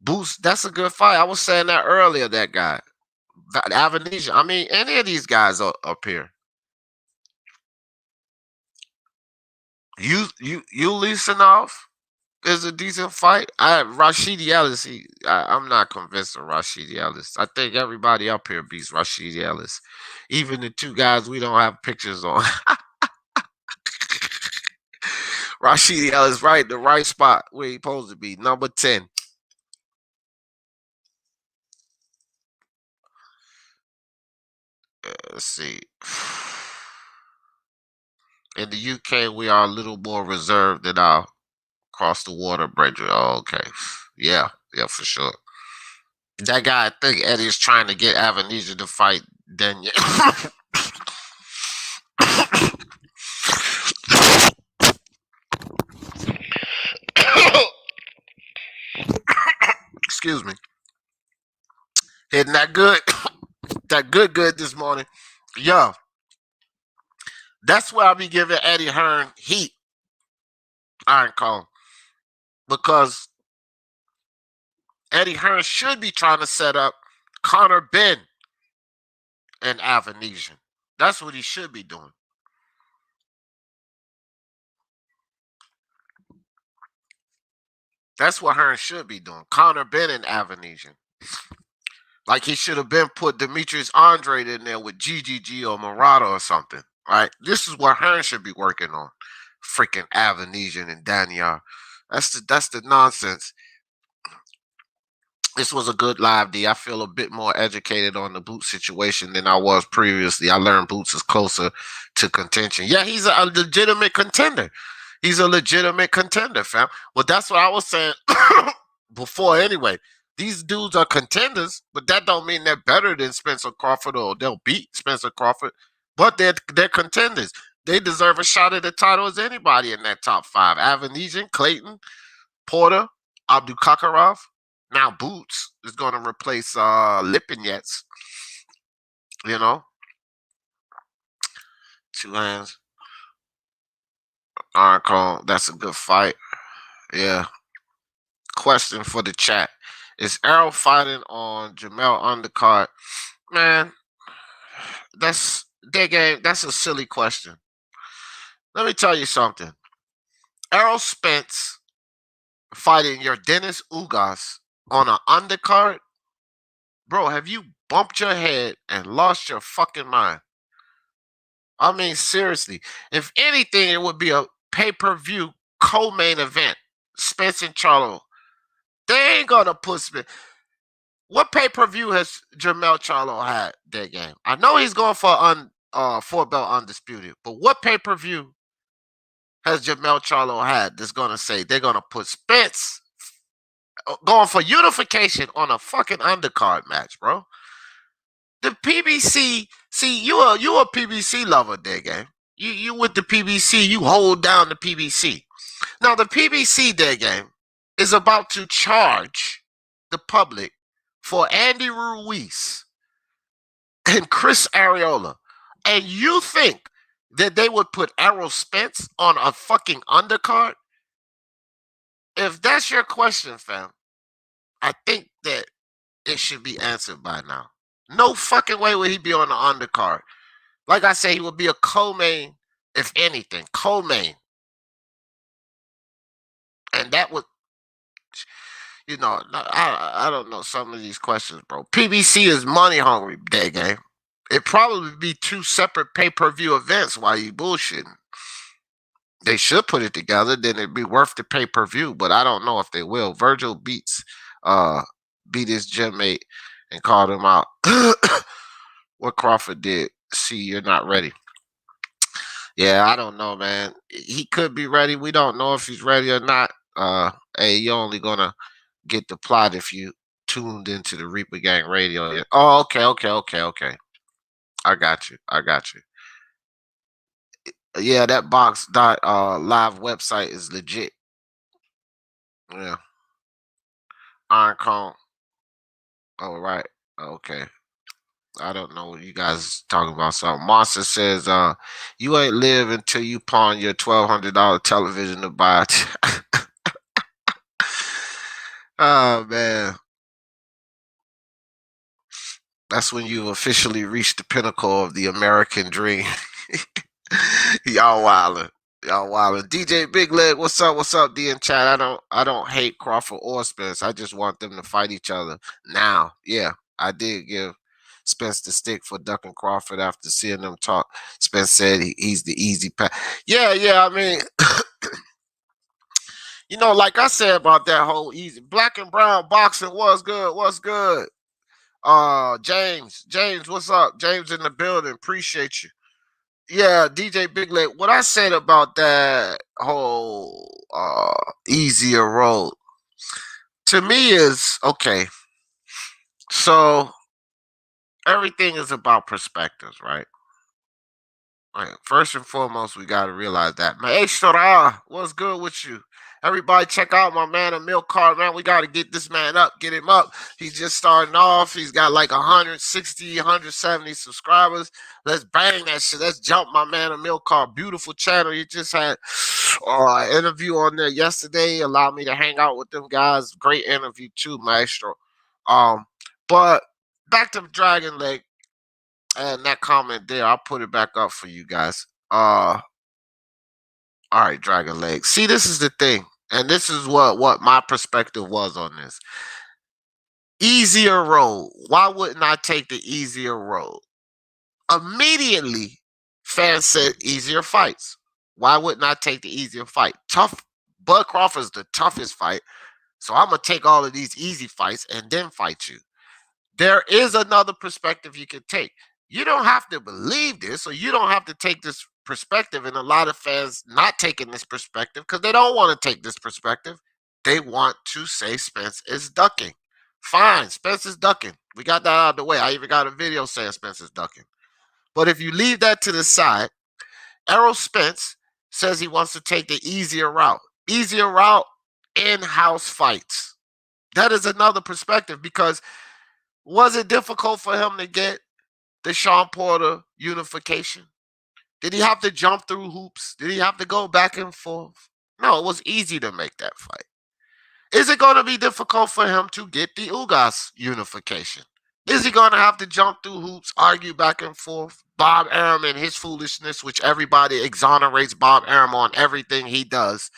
Boost, that's a good fight. I was saying that earlier, that guy. Avenesian. I mean, any of these guys are up here. You Lisanov is a decent fight. Rashidi Ellis, I'm not convinced of Rashidi Ellis. I think everybody up here beats Rashidi Ellis. Even the 2 guys we don't have pictures on. Rashidi Ellis, right, the right spot where he's supposed to be, number 10. Let's see. In the UK, we are a little more reserved than our across the water brethren. Oh, okay. Yeah, for sure. That guy, I think Eddie is trying to get Avenesia to fight Daniel. Excuse me. Hitting that good. That good this morning. Yo. That's why I be giving Eddie Hearn heat. Iron Cone. Because Eddie Hearn should be trying to set up Connor Ben and Avenesian. That's what he should be doing. That's what Hearn should be doing. Connor Ben and Avenesian. Like he should have been put Demetrius Andrade in there with GGG or Murata or something. Right? This is what Hearn should be working on. Freaking Avanesian and Daniel. That's the nonsense. This was a good live D. I feel a bit more educated on the Boots situation than I was previously. I learned Boots is closer to contention. Yeah, he's a legitimate contender. He's a legitimate contender, fam. Well, that's what I was saying before anyway. These dudes are contenders, but that don't mean they're better than Spencer Crawford or they'll beat Spencer Crawford. But they're contenders. They deserve a shot at the title as anybody in that top five. Avanesian, Clayton, Porter, Abdul Now Boots is going to replace Lipinets. You know, two hands. Iron that's a good fight. Yeah. Question for the chat: is Errol fighting on Jamel undercard? Man, that's their game. That's a silly question. Let me tell you something. Errol Spence fighting your Dennis Ugas on an undercard? Bro, have you bumped your head and lost your fucking mind? I mean, seriously. If anything, it would be a pay-per-view co-main event. Spence and Charlo. They ain't gonna put Spence. What pay-per-view has Jermell Charlo had that game? I know he's going for four belt undisputed, but what pay-per-view has Jermell Charlo had that's gonna say they're gonna put Spence going for unification on a fucking undercard match, bro? The PBC, see, you a PBC lover, there, game. You with the PBC, you hold down the PBC. Now the PBC there, game, is about to charge the public for Andy Ruiz and Chris Arreola. And you think that they would put Errol Spence on a fucking undercard? If that's your question, fam, I think that it should be answered by now. No fucking way would he be on the undercard. Like I say, he would be a co-main, if anything, co-main. And that would, I don't know some of these questions, bro. PBC is money hungry, day game. It probably be two separate pay-per-view events while you bullshitting. They should put it together, then it'd be worth the pay-per-view, but I don't know if they will. Vergil beat his gym mate and called him out. What Crawford did. See, you're not ready. Yeah, I don't know, man. He could be ready. We don't know if he's ready or not. Hey, you're only gonna get the plot if you tuned into the Reaper Gang radio. Oh, okay. I got you. Yeah, that box dot live website is legit. Yeah. Iron Cone. Oh, right. Okay. I don't know what you guys talking about. So Monster says, you ain't live until you pawn your $1,200 television to buy it. Oh man. That's when you officially reached the pinnacle of the American dream. Y'all wildin'. DJ Big Leg, what's up? What's up, D in chat? I don't hate Crawford or Spence. I just want them to fight each other now. Yeah, I did give Spence the stick for ducking Crawford after seeing them talk. Spence said he's the easy path. Yeah. I mean, like I said about that whole easy black and brown boxing. What's good? James, what's up? James in the building. Appreciate you. Yeah, DJ Big Leg. What I said about that whole easier road to me is okay. So everything is about perspectives, right? Right. First and foremost, we got to realize that. Maestro, what's good with you? Everybody check out my man, Emil Carr, man. We got to get this man up, get him up. He's just starting off. He's got like 160, 170 subscribers. Let's bang that shit. Let's jump my man, Emil Carr. Beautiful channel. He just had an interview on there yesterday. Allowed me to hang out with them guys. Great interview too, Maestro. But back to Dragon Leg. And that comment there, I'll put it back up for you guys. All right, Dragon Leg. See, this is the thing, and this is what my perspective was on this. Easier road. Why wouldn't I take the easier road? Immediately, fans said easier fights. Why wouldn't I take the easier fight? Tough. Bud Crawford's the toughest fight. So I'm going to take all of these easy fights and then fight you. There is another perspective you can take. You don't have to believe this, or you don't have to take this perspective. And a lot of fans not taking this perspective because they don't want to take this perspective. They want to say Spence is ducking. Fine, Spence is ducking. We got that out of the way. I even got a video saying Spence is ducking. But if you leave that to the side, Errol Spence says he wants to take the easier route. Easier route, in-house fights. That is another perspective because was it difficult for him to get the Sean Porter unification? Did he have to jump through hoops? Did he have to go back and forth? No, it was easy to make that fight. Is it going to be difficult for him to get the Ugas unification? Is he going to have to jump through hoops, argue back and forth? Bob Arum and his foolishness, which everybody exonerates Bob Arum on everything he does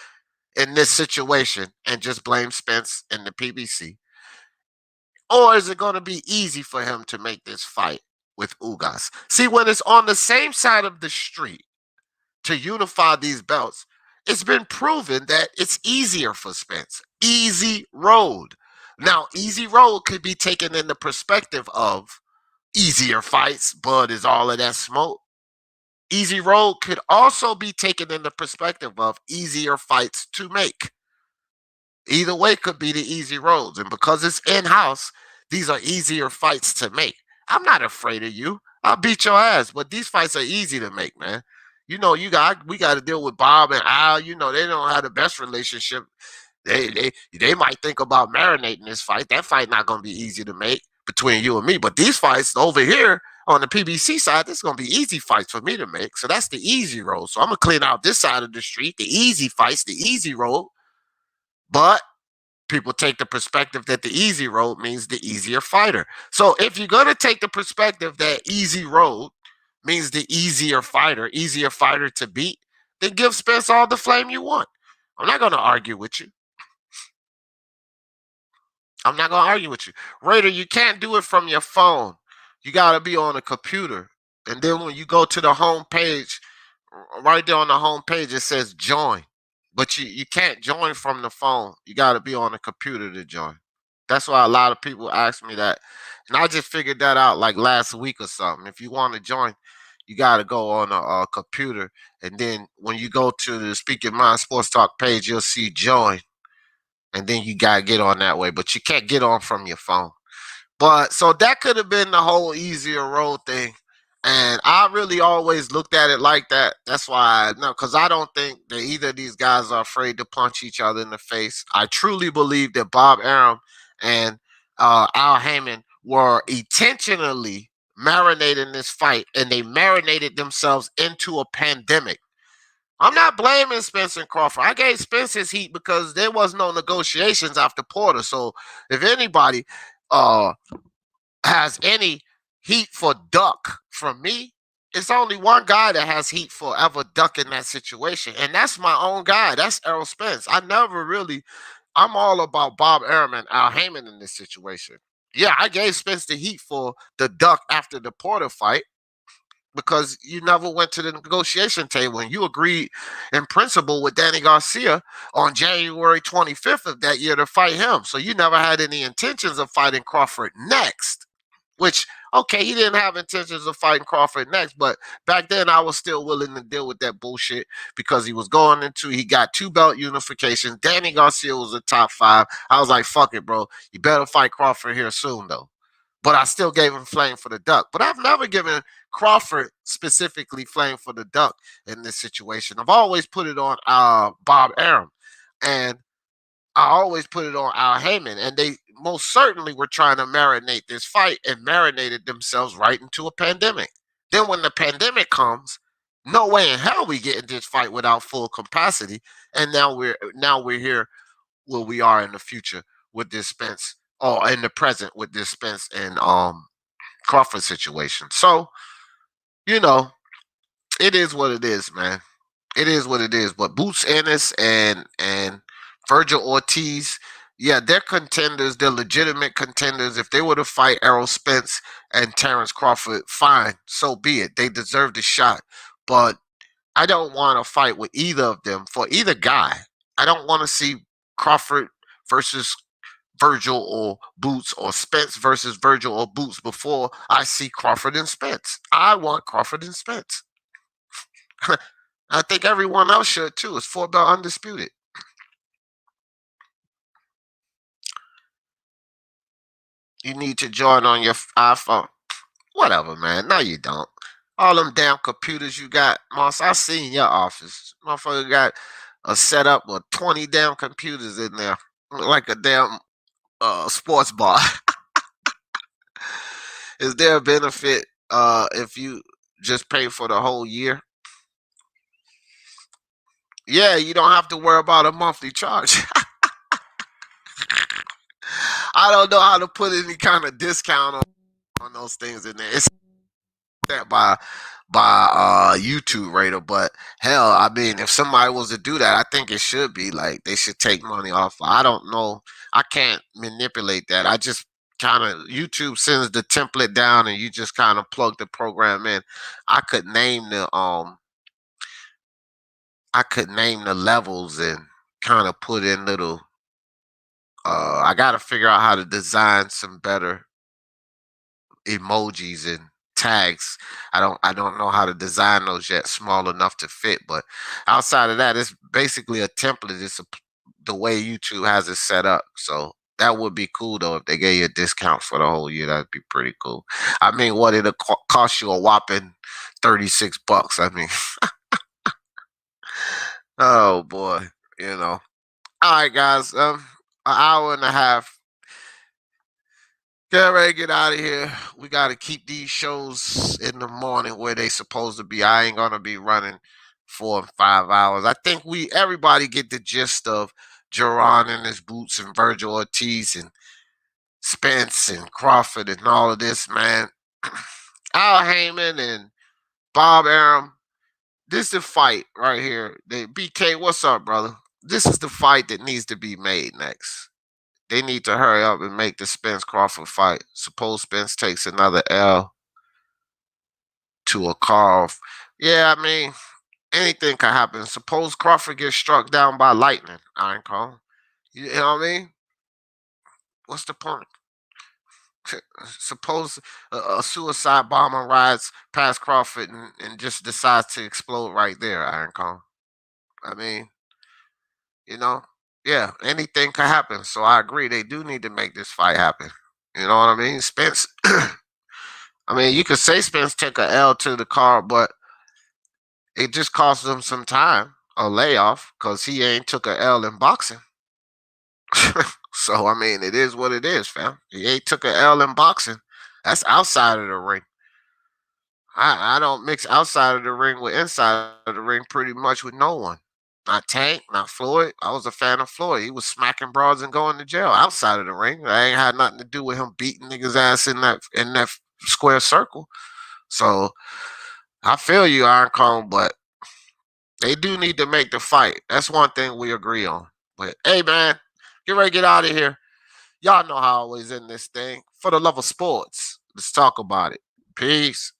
in this situation and just blames Spence and the PBC. Or is it going to be easy for him to make this fight with Ugas? See, when it's on the same side of the street to unify these belts, it's been proven that it's easier for Spence. Easy road. Now, easy road could be taken in the perspective of easier fights, but is all of that smoke? Easy road could also be taken in the perspective of easier fights to make. Either way could be the easy roads. And because it's in-house, these are easier fights to make. I'm not afraid of you. I'll beat your ass, but these fights are easy to make, man. You know, we got to deal with Bob and Al. You know, they don't have the best relationship. They might think about marinating this fight. That fight not gonna be easy to make between you and me. But these fights over here on the PBC side, this is gonna be easy fights for me to make. So that's the easy road. So I'm gonna clean out this side of the street, the easy fights, the easy road. But people take the perspective that the easy road means the easier fighter. So if you're going to take the perspective that easy road means the easier fighter to beat, then give Spence all the flame you want. I'm not going to argue with you. I'm not going to argue with you. Raider, you can't do it from your phone. You got to be on a computer. And then when you go to the home page, right there on the home page, it says join. But you can't join from the phone. You got to be on a computer to join. That's why a lot of people ask me that. And I just figured that out like last week or something. If you want to join, you got to go on a computer. And then when you go to the Speak Your Mind Sports Talk page, you'll see join. And then you got to get on that way. But you can't get on from your phone. But so that could have been the whole easier road thing. And I really always looked at it like that. That's why, because I don't think that either of these guys are afraid to punch each other in the face. I truly believe that Bob Arum and Al Heyman were intentionally marinating this fight, and they marinated themselves into a pandemic. I'm not blaming Spence and Crawford. I gave Spence his heat because there was no negotiations after Porter. So if anybody has any heat for duck from me, it's only one guy that has heat for ever ducking that situation, and that's my own guy. That's Errol Spence. I'm all about Bob Arum and Al Heyman in this situation. Yeah, I gave Spence the heat for the duck after the Porter fight because you never went to the negotiation table and you agreed in principle with Danny Garcia on January 25th of that year to fight him. So you never had any intentions of fighting Crawford next. Which, okay, he didn't have intentions of fighting Crawford next, but back then I was still willing to deal with that bullshit because he got 2-belt unification. Danny Garcia was a top 5. I was like, fuck it, bro. You better fight Crawford here soon, though. But I still gave him flame for the duck. But I've never given Crawford specifically flame for the duck in this situation. I've always put it on Bob Arum. And I always put it on Al Heyman, and they most certainly were trying to marinate this fight and marinated themselves right into a pandemic. Then when the pandemic comes, no way in hell we get in this fight without full capacity. And now we're here where we are in the future with this Spence, or in the present with this Spence and Crawford situation. So, you know, it is what it is, man. It is what it is. But Boots Ennis and Vergil Ortiz, Yeah, they're contenders. They're legitimate contenders. If they were to fight Errol Spence and Terence Crawford, fine, so be it. They deserve the shot. But I don't want to fight with either of them for either guy. I don't want to see Crawford versus Vergil or Boots or Spence versus Vergil or Boots before I see Crawford and Spence. I want Crawford and Spence. I think everyone else should too. It's 4-belt undisputed. You need to join on your iPhone. Whatever, man. No, you don't. All them damn computers you got, Moss. I seen your office. Motherfucker got a setup with 20 damn computers in there. Like a damn sports bar. Is there a benefit if you just pay for the whole year? Yeah, you don't have to worry about a monthly charge. I don't know how to put any kind of discount on those things in there. It's that by YouTube Raider, but hell, I mean, if somebody was to do that, I think it should be like they should take money off. I don't know. I can't manipulate that. I just kind of YouTube sends the template down, and you just kind of plug the program in. I could name the levels and kind of put in little. I got to figure out how to design some better emojis and tags. I don't know how to design those yet, small enough to fit. But outside of that, it's basically a template. The way YouTube has it set up. So that would be cool though if they gave you a discount for the whole year. That'd be pretty cool. I mean, what it'll cost you a whopping $36. I mean, oh boy, you know. All right, guys. An hour and a half. Get ready to get out of here. We got to keep these shows in the morning where they supposed to be. I ain't gonna be running 4 and 5 hours. I think everybody get the gist of Jaron Ennis, Boots, and Vergil Ortiz and Spence and Crawford and all of this, man. Al Heyman and Bob Arum. This is the fight right here. BK, what's up, brother? This is the fight that needs to be made next. They need to hurry up and make the Spence Crawford fight. Suppose Spence takes another L to a carve. Yeah, I mean, anything can happen. Suppose Crawford gets struck down by lightning, Iron Cone. You know what I mean? What's the point? Suppose a suicide bomber rides past Crawford and just decides to explode right there, Iron Cone. I mean, you know, yeah, anything can happen. So I agree. They do need to make this fight happen. You know what I mean? Spence, I mean, you could say Spence took a L to the car, but it just cost him some time, a layoff, because he ain't took a L in boxing. So, I mean, it is what it is, fam. He ain't took a L in boxing. That's outside of the ring. I don't mix outside of the ring with inside of the ring pretty much with no one. Not Tank, not Floyd. I was a fan of Floyd. He was smacking broads and going to jail outside of the ring. That ain't had nothing to do with him beating niggas' ass in that square circle. So I feel you, Iron Cone, but they do need to make the fight. That's one thing we agree on. But hey, man, get ready to get out of here. Y'all know how I always end this thing. For the love of sports, let's talk about it. Peace.